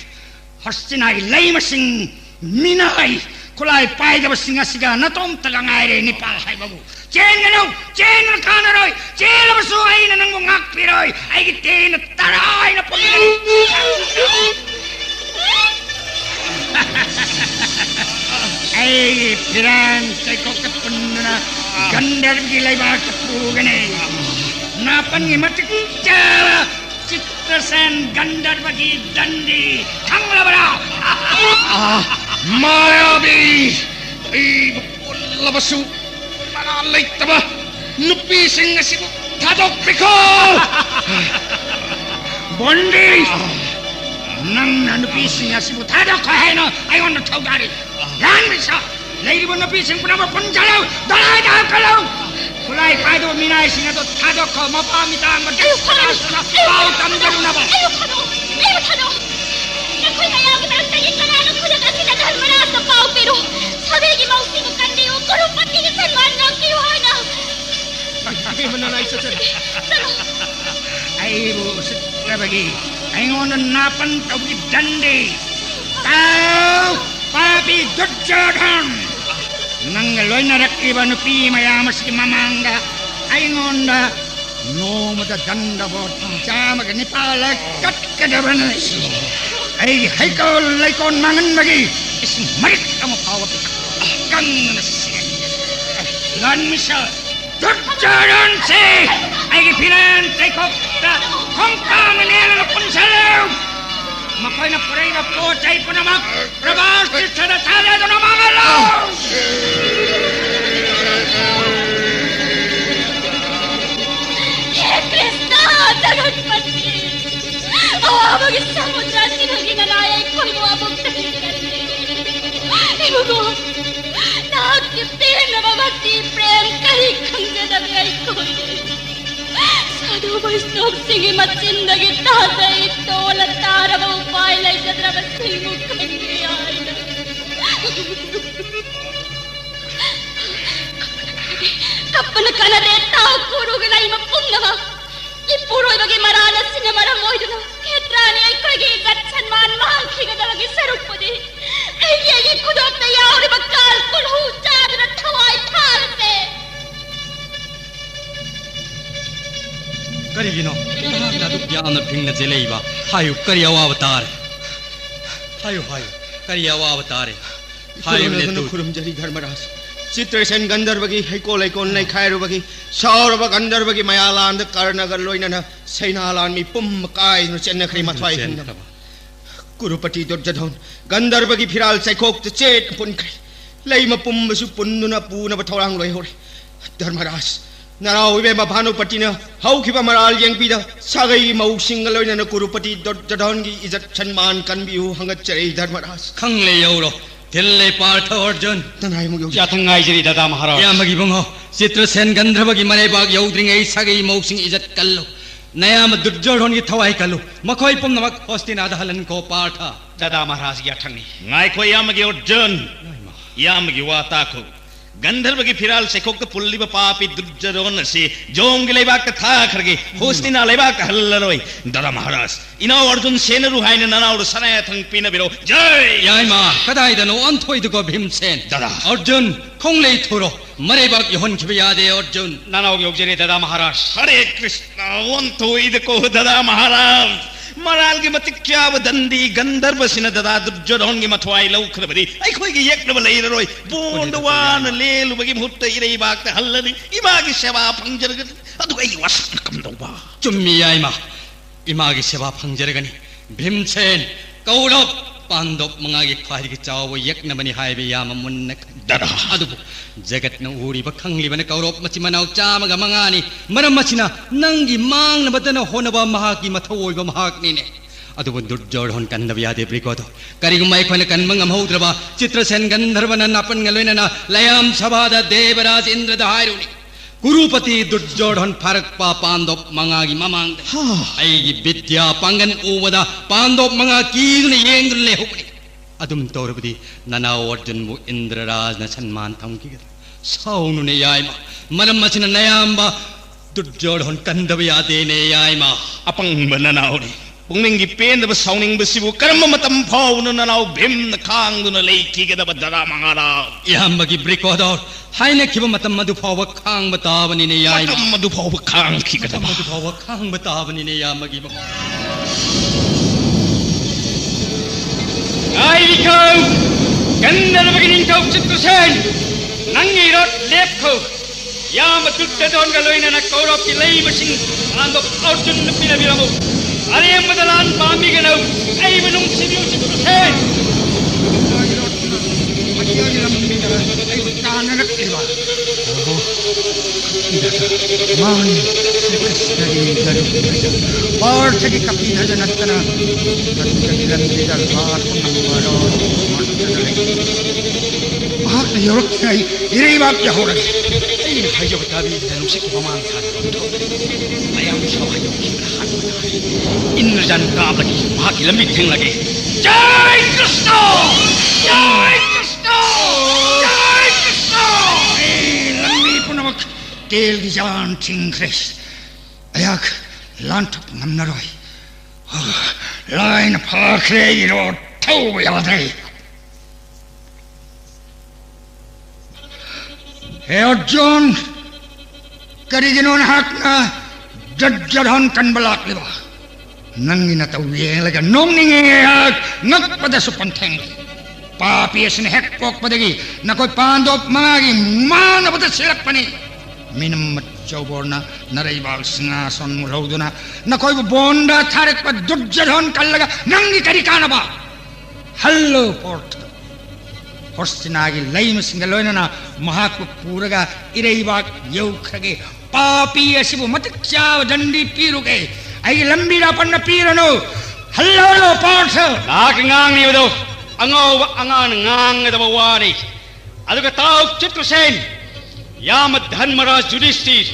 Hastinai lay masing minay खुलाई पाइदबसिंग असिगा नतोमतगा ngaire Nepal haibabu चेनगनो चेन खानरोय चेलबसु आइन नंगु ngakpiroi aigi ten tarai na pulli ai piran teko kepunna gandar gilai ba kepugane napan ngimatik cara Citrasen gandar bagi dandi thangla bara mayabi ibu labasu manalay taba nupi sing asibu thadok piko bondi nang nupi sing asibu thadok kahena ayon na thawdari yan bisa lady bon nupi sing punama punjalaw dalay daw kalaw kulay paido minay sing ato thadok ko mapamitang ayo khano ayo tamdaru na ba ayo khano nakoy kaya ang pinagtagin ka na ng kuya kasi na dharmaras na pao pero sabi gi mausi mo kandiyo kurupati ni Salman ng kiwana ay mananay sa ay bu sitra bagi ay ngonan napan tawid dandi tao papi Duryodhan nangaloy na rakiba no pi mayamas ki mamanga ay ngonda no madadanda bot chama ka Nepal kat kadabanas ay haikaw laikon mangan bagi ising marik kamu pawat kang nasiyan lan misa Duryodhan se ay gipinan tay kokta kongka manila na punsalaw makoy na paray na po chay panamak prabas sa natala do na mga law Krishna Jagatpati awabag samudra sinaging alaya ko'y muabog tayo ibugo nakakipin na mabagti prem kahit kang gadabay ko'y Sadhu Vaishnav Singh Matsindagi Tata ito wala tara ba upay lay jadraba singo kanyay Kapanagkanade tao kuro ginay mapumnama Ipuroy bagi maranas sinamarangoy doon Ketrani ay kagigat sanman mahal kigadalagi sarupodi Ay yagi kudok na yauri magkalkul hujad na taway tarate Karigino nadu gyana phingna jeleiba hayu kariyawa avatar hayu kariyawa avatar hayu ne tu kurum jari dharmaras Citrasen gandarbagi haiko laikon nai khairu bagi sauraba gandarbagi mayalan da karnagar loina na sainalan mi pum kai no chenna khri mathwai kurupati Duryodhan gandarbagi phiral saikok te chet pun kai leima pum su punnuna puna bathorang loi hore dharmaras Naraw ibe mabhanupati na haukiba maral yengpida sagai mau singaloina na kurupati Duryodhan gi izat sanman kanbiu hangat chei dharmaras khangle yauro tille partha Arjun tanai mu yatangai jiri dada maharaj yamagi bungo Citrasen gandarbagi mane bag yaudringai sagai mau sing izat kallo nayam Duryodhan gi thawai kallo makhoi pum namak Hastinada halan ko partha dada maharaj gi athangi ngai ko yamagi Arjun yamagi watako गंधर्व की फिराल से Coke pulley पापी दुर्जरोन से Jong लेबा का था खरगे होस्तिना लेबा का हल्लरोय दरा महाराज इना अर्जुन सेन रुहाइन ननाउर सनाय थंग पिन बिरो जय याइमा कदाइदनो अंथोइ दुको भीमसेन दरा अर्जुन खोंगले थोरो मरेबाग यहन खिबयादे अर्जुन ननाउ योगजरी ददा महाराज हरे कृष्ण अंथोइ दुको दरा महाराज मराल की मत क्या दंदी गंधर्व सिन ददा Duryodhan की मथवाई लौखरबदी आई खोई की एकनब लेररोय बोंदवान लेलुबगी मुहूर्त इरई बागते हल्लनी इमागी सेवा फंजरग अदु आई वसन कमदौबा चुम्मी याइमा इमागी सेवा फंजरगनी भीमसेन कौरव पांडव मंगागी ख्वाइगी चाव यकनबनी हाइबे याम मुन्न दरा अदु जगतन उरिब खंगलिबन कौरव मचि मनाव चामगा मंगानी मरम मचिना नंगी मांगनबदन होनबा महाकी मथवोइबा महाकनीने अदुब Duryodhan कन्दब यादे ब्रिकोदो करिगुमै खोन कन्मंग महोद्रबा Citrasen गंधर्वन नापन गलोइनना लयम सभादा देवराज इंद्र दहायरुनी कुरुपति Duryodhan फरक पा पांडव मंगागी ममांग आईगी विद्या पंगन उवदा पांडव मंगा कीदुने येंगुले होबनी अदुम तौरबदी ननाव अर्जुन मु इंद्रराज न सन्मान थमकीग साउनुने याइमा मरम मचिन नयाम्बा Duryodhan कन्दब यादे ने याइमा अपंग ननाउनी पुंगनिंगी पेंदब साउनिंगबसिबु करम मतम फाउन ननाउ भिमन खांगदुन लेखिगदब दरा मंगारा यामगी ब्रिकोदर हाइने खिब मतम मधु फाव खांग बतावनी ने याई मतम मधु फाव खांग खिगदब मधु फाव खांग बतावनी ने यामगी ai kau gandar begini kau Citrasen nangi rot lep kau ya matut don galoina na kaurap ki lei masing ando Arjun pina biramu ari yang madalan pami ganau ai benung sidiu Citrasen Man, sekali garu और सगी कपी धजन अतना कतिलन बिदल बात नंबरो आख York नहीं इरे बात क्या हो रहा है ai hayo tabi danum sik paman tha ayam sawayo ki rahat indrajan ka lagi bhagi lambi thing lagi jai krishna jai krishna jai krishna lambi punamak tel gi jan thing kres ayak lantup ngamnaroi line phakre iro thau yadai हे अर्जुन करिगिनोन हाकना जज्जरहन कनबलाक लेवा नंगी न तवे लगा नोंगनिंगे हाक नकपद सुपंथेंग पापीसन हेक पोक पदगी न कोई पांदोप मागी मानवत सिरकपनी मिनम चौबोरना नरैबाल सिंहासन मुरौदुना न कोई बोंडा थारक पर दुज्जरहन कल लगा नंगी करिकानबा हल्लो पोर्ट Horstinagi laim singalona mahakku puraga ireibak yaukhage papi asibu matikcha dandi piruge ai lambira panna pirano hallo partha nak ngang ni do angau angan ngang da wani aduga tau Citrasen yamat dhanmaraj Yudhishthir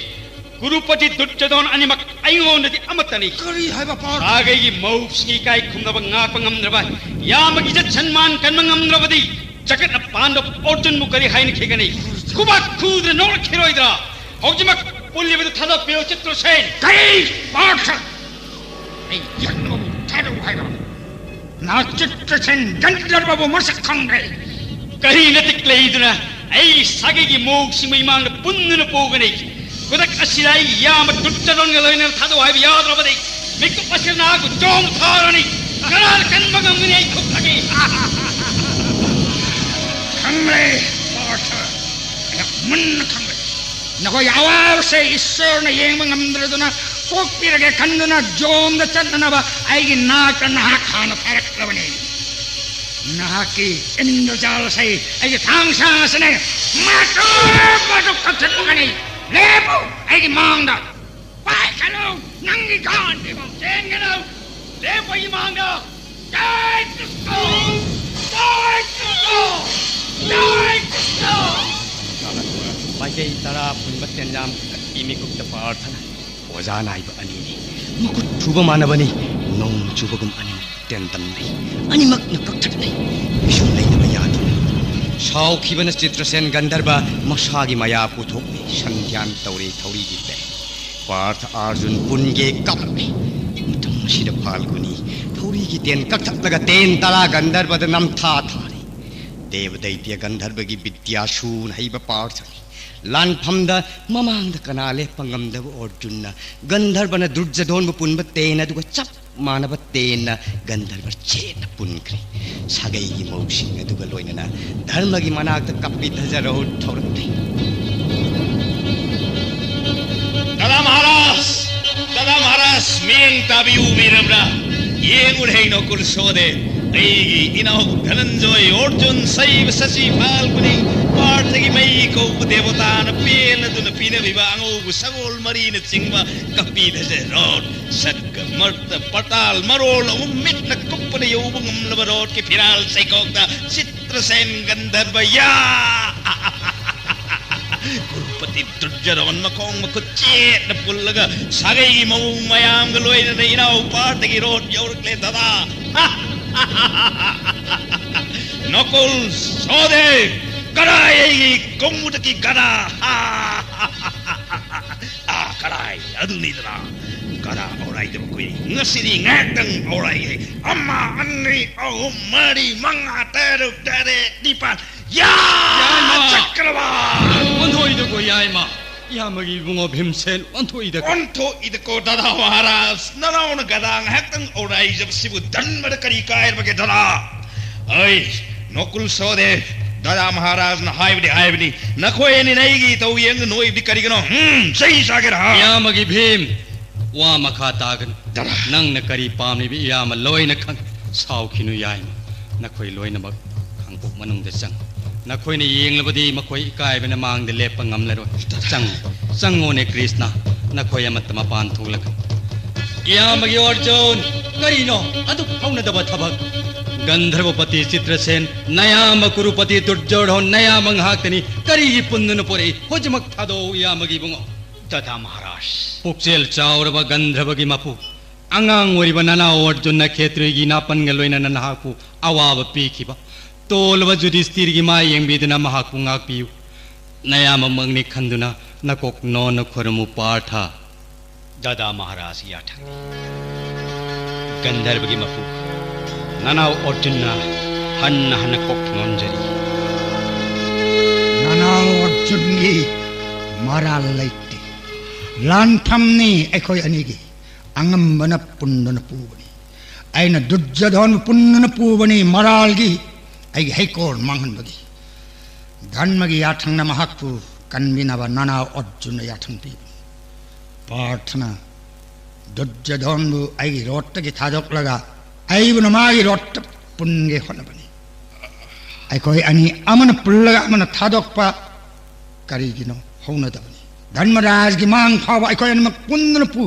Gurupati Duryodhana animak aingon di amatani kari haiba partha agai gi mausi kai khumna ngak ngamdraba yamagi jat sanman kan ngamdrabadi jagat Pandab Arjun mukari hain khegani kubat khudre nor khiroidra hojima pulli bidu thada peo Citrasen kai partha ei yakno thadu haiba na Citrasen gandlar babu masak khangre kari natik leiduna ai sagi gi mog simai mang punnu pogani kudak asirai yam Duryodhana ngaloina thadu haiba yadrabadi mikku pasirna gu jong tharani kanal kanmagam ni ai khukagi खंगले पार्था मन खंगले नको यावार से ईश्वर ने ये मंगमद्र दुना Coke पिरगे कंदुना जोम the चन्ना बा आईगी नाक ना खान फरक लवने नाकी इंद्रजाल से आईगी थांगसा सने माटो माटो कथन गनी लेपो आईगी मांगदा पाय कलो नंगी गान देबो तेंगनो लेपो ई मांगा जय कृष्ण जय Krishna Bajai tara punbatan jam imi kukta parthana ojana iba anini mukut chuba manabani nong chuba gum anim tentan nei animak nakakthak nei bisu nei na yadu shau khibana Citrasen gandharba masagi maya puthok nei sandhyan tauri thauri gitte Partha Arjun punge kapne mutam sida phalguni thauri gi ten kakthak laga ten tara gandharba da nam tha thari देवदैत्य गंधर्वगी विद्याशून हईब पार्थनी लानफमदा ममांगदा कनाले पंगमदब Arjun गंधर्वन Duryodhan पुनब तेन दुग चप मानब तेन गंधर्व chain पुनख्रे सागैगी मौसिंग दुग लोइनना धर्मगी मनाक कपि धजरो थौरते दादा महाराज main ताबी उमिरमरा ये उड़े no कुल सोदे Aigi inaw Dhananjoy Arjun Saiv Sasi Phalguni Parthagi mai ko devata na pena duna pina viva ango sagol marina chingwa kapida je rod sakka marta patal marol ummit na kuppana yobungum labarot ki firal saikokta Citrasen gandharva ya Gurupati Duryodhana makong makutchet na pullaga sagai maung mayam galoina na inaw Parthagi rod yaurkle dada Nokul Sode Karai Komutaki Gada Karai Adunidra Dada orai de kui ngasiri ngatang orai amma anni ahum mari manga teruk tere dipan ya chakrava 원토이 듣고 야이마 야마기 붕어 뱀센 원토이 듣고 onto idko dada maharaj narauna gadang hatang orai jab sibu danmar kari kair bage dada ai nokul sode dada maharaj na haibdi nakhoi ni naigi to yeng noi bi kari gano sei sager ha 야마기 뱀 와 마카 따근 낭나 그리 밤니 비 야마 로이나 칸 사우키누 야이마 나코이 로이나 막 한국 만웅데 짱 나코이니 잉르버디 마코이 이카이베나 망데 레빵 amlero 짱오네 크리스나 나코이 아마트마 판 퉁락 야마기 Arjun करिनो अदु फाउनदब थबक गंधर्वपति चित्रसेन नयाम कुरुपति दुर्योधन नयाम हाक्तनी करी पुन्नुन पोरे होजमक थादो यामगी बुंगो दादा महाराज पुक्सेल चाउरब गंधर्वगी मपु अंगांग ओरिब नाना अर्जुन क्षेत्रीगी नापनग लोइना नहाकु अवाब पीखिबा तोलब जुधिष्ठिरगी मा येंबिदना महाकु ngaकपियु नयाम मंगनी खंदुना नकोक known खोरमु पाठा दादा महाराज याठा गंधर्वगी मपु नानाव अर्जुनना हन्न हन्न Coke नोंजरी नानाव अर्जुनगी मारा लैते लांथमनी एखोय अनिगी अंगंबन पुन्नन पूबनी आइना दुर्योधन पुन्नन पूबनी मरालगी आई हेकोर मांगनबगी धर्मगी याथंगना महाकु कन्बिनाबा नानाव अर्जुन याथंग पी प्रार्थना दुर्योधन बु आई रोट्टगी थादोक्लगा आइबुन मागी रोट्ट पुन्गे होनबनी एखोय अनि अमन पुल्लगा अमन थादोक्पा करिगिनो होनदबनी धर्मराज की मांग फाव अखोय नमक पुन्नन पु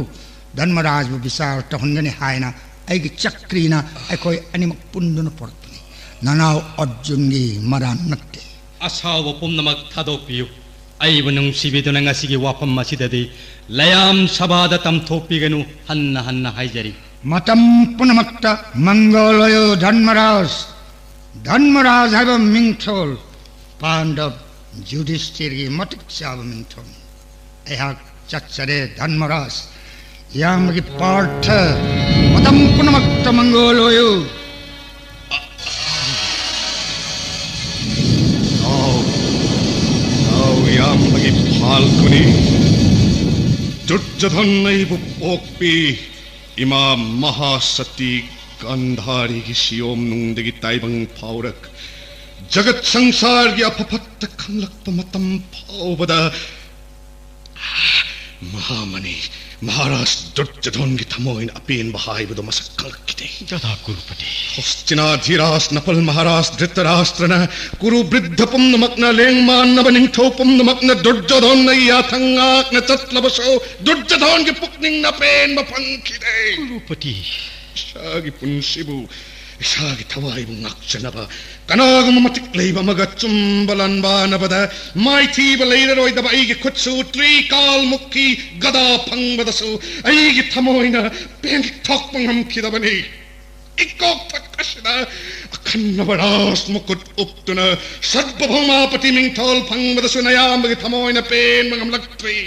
धर्मराज बु विचार तहनगने हायना आइगी चक्रीना अखोय अनिमक पुन्नन पड़तनी नानाव अर्जुनगी मरान नक्ते असाव पुम्नमक थादोपियु आइब नुंसिबिदुना ngasiगी wafam masidadi layam sabada tamthopiganu hanna hanna haijari matam punamakta mangoloyo Dharmaraj हैब मिंगथोल पांडव युधिष्ठिरगी मटिक चाब मिंगथोल ऐहाक चच्चरे धर्मराज यामगी पार्थ मदम पुनमक्त मंगोलोयो यामगी फाल्कुनी दुर्योधन नैबु पोक्पी इमा महासती गंधारी की सियोम नुंगदगी ताइबंग फाउरक जगत संसार की अपफत्त खंगलक मतम फाउबदा महामणि महाराज दुर्योधन की थमोइन अपेन बहाइबदो मसक्कल किते दादा कुरुपति हस्तिनाधिराज नपल महाराज धृतराष्ट्रन कुरु वृद्ध पुम्नमक्न लेंगमान नबनिंथो पुम्नमक्न दुर्योधन नैया थंगाक न तत्लबसो दुर्योधन की पुकनिंग नपेन बफंकिते Kurupati शागी पुंसिबु शागी थवाइबु ngakchanaba kanagum matik leiba maga chumbalanba nabada maiti baleiroi daba aigi khutsu tri kal mukhi gada phangbadasu aigi thamoina pengi thokpangam khidabani ikok thakashna akhannabaras mukut uptuna sarvabhaumapati mingthol phangbadasu nayamagi thamoina pen mangam laktri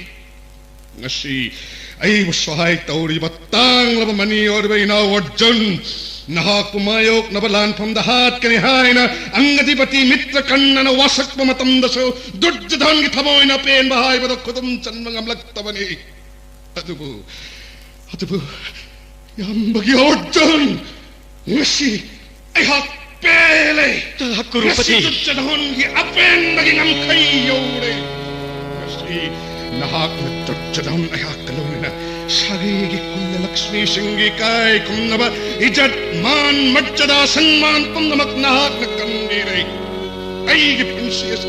ngasi ai buswai tauri batang laba mani orbe na Arjun नहाकुमायोग नबलान फम दहात कनि हायना अंगधिपति मित्र कन्नन वासक मतम दसो दुर्योधन की थमोइन pen बहाय बद खुदम चन्मंगम लक्तबनी अदबु यंबगी Arjun ngasi ऐहा पेले कुरुपति दुर्योधन की open बगी ngam खैयोरे ngasi नहाक दुर्योधन ऐहा कलोना शारीगी कुल लक्ष्मी सिंगी काय कुन्नब इज्जत मान मर्यादा सम्मान पुन्नमक नाहक न कंदीरे ऐगी पुंसियस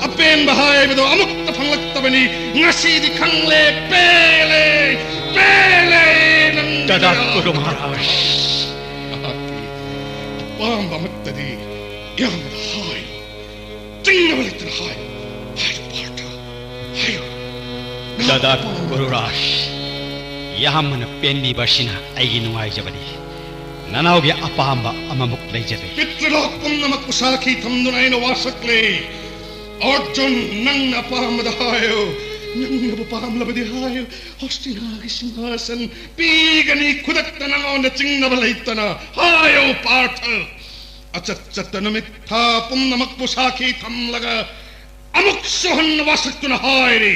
अपेन बहाय बदो अमुक्त फंगलक्तबनी ngasi खंगले पेले दादा कुरु महाराज पाम बमत्तदी यम हाय तिंगबलित्र हाय पार्टा हाय दादा कुरु राज यामन पेन्नी बसिना आइगी नुवाई जबनी ननावगे अपाम्बा अममुक लैजरे पितृलोक पुन्नमक उसाखी थमदुनाइन वासकले अर्जुन नंग अपामदायो नंगब पामलबदि हाय हस्तिनागी सिंहासन पीगनी खुदक्त नंगोन चिंगनब लैतना हायो पार्थ अचत चत नमित था पुन्नमक पुसाखी थमलगा अमुक सोहन वासक्तुन हायरे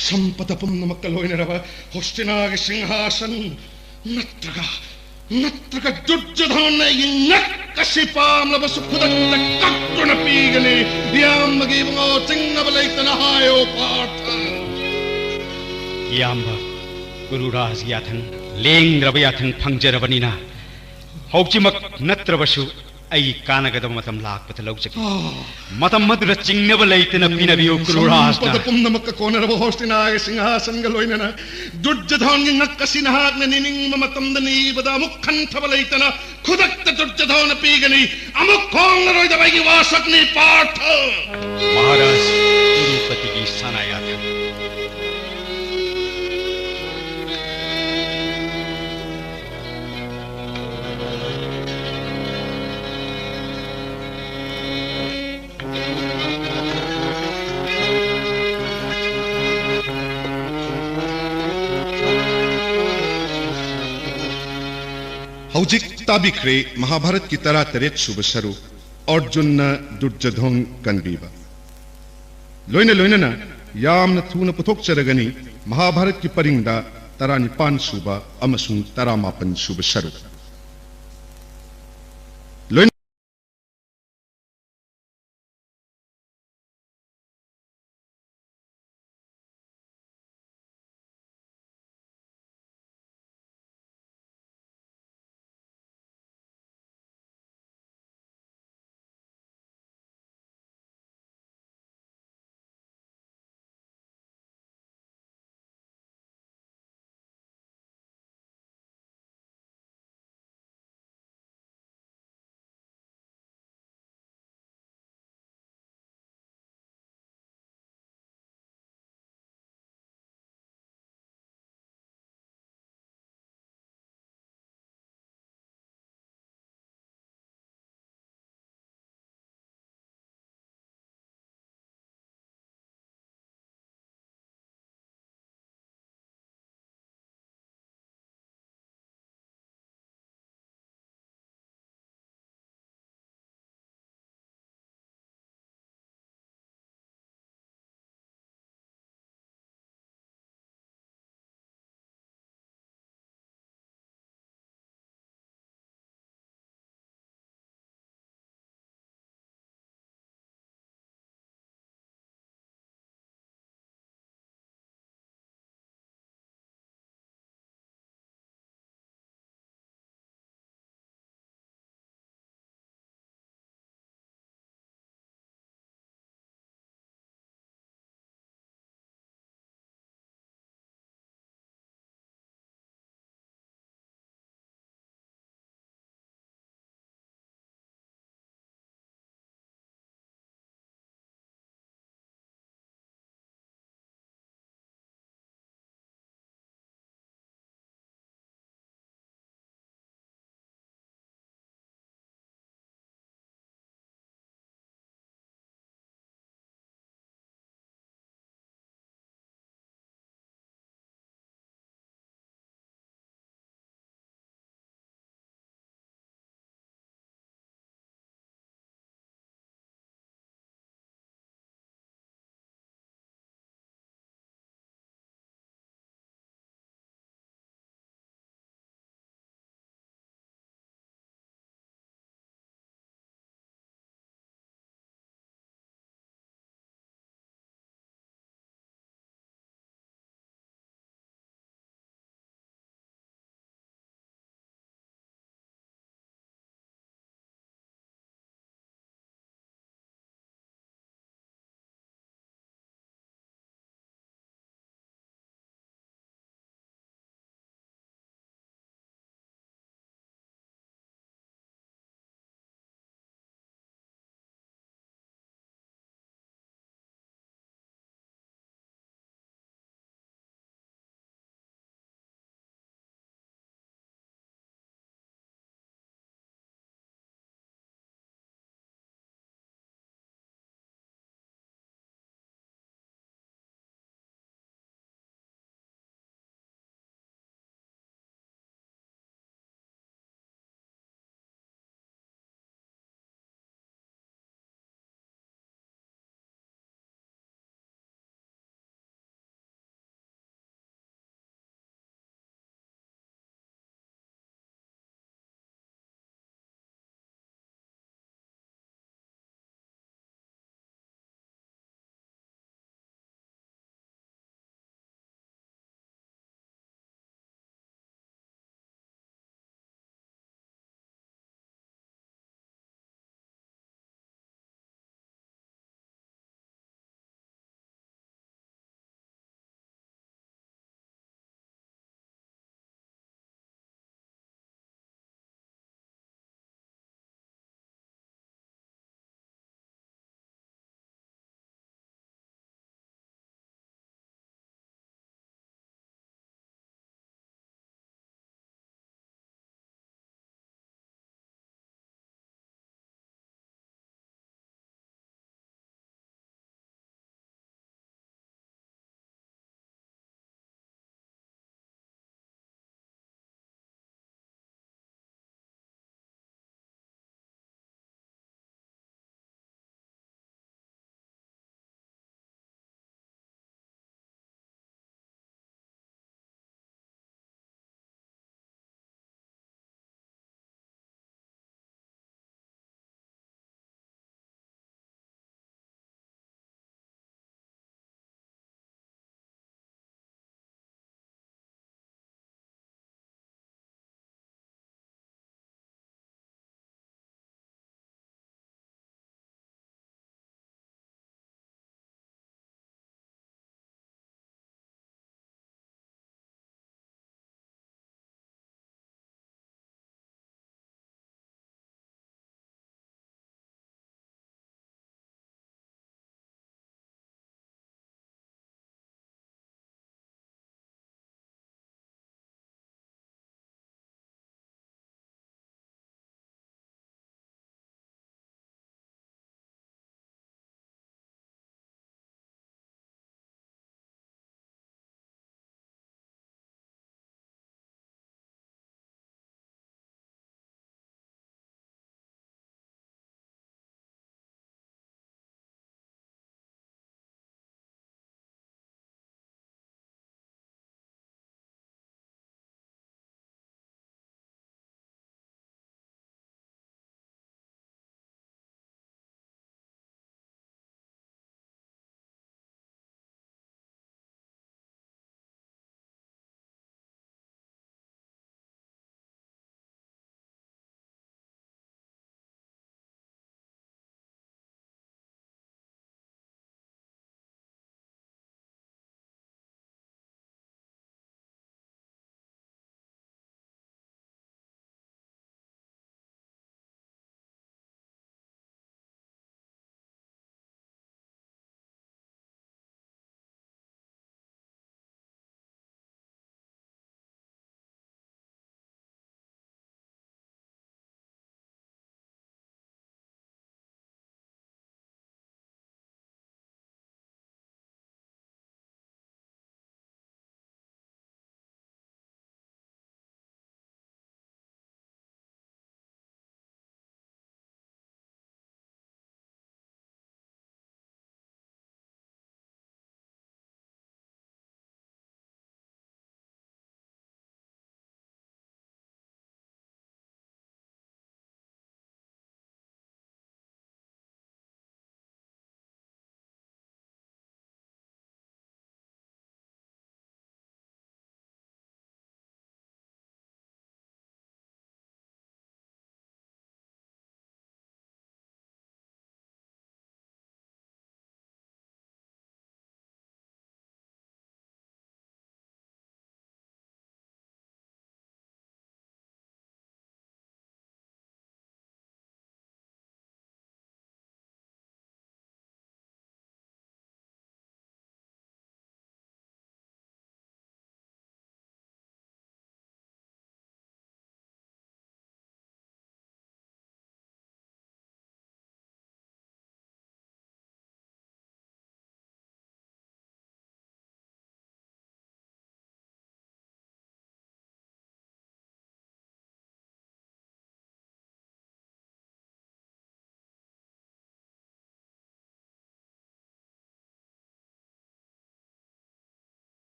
संपत पुन्नमक लोइनरब हस्तिनागी सिंहासन नत्रगा दुर्योधन यंगकसि पामलब सुखुदक्त कक्तुन पीगनी यामगी बंगो चिंगनब लैतना हायो पार्थ याम्बा गुरुराज याथन लेंग्रब याथन फंगजरबनिना हौचिमक नत्रबसु आई कानगदब मतम लाकपत लौजक मतम मदुर चिंगनब लैतना पिनबियो गुरुराज पद पुन्नमक कोनरब हस्तिनागी सिंहासन गलोइनना दुर्योधन यंगकसि नहाग्न निनिंग मतम दनी बदा मुखंथब लैतना खुदक्त दुर्योधन पीगनी अमुक खोंगरोय दबागी वासकनी पार्थ महाराज गुरुपति की सनायाथन हौजिक ताबिख्रे महाभारत की तरा तरेत सुब सरू अर्जुन दुर्योधन कनबीबा लोइना लोइना यामना थूना पुथोकचरगनी महाभारत की परिंगदा तरा निपान सुबा अमसुंग तरा मापन सुब सरू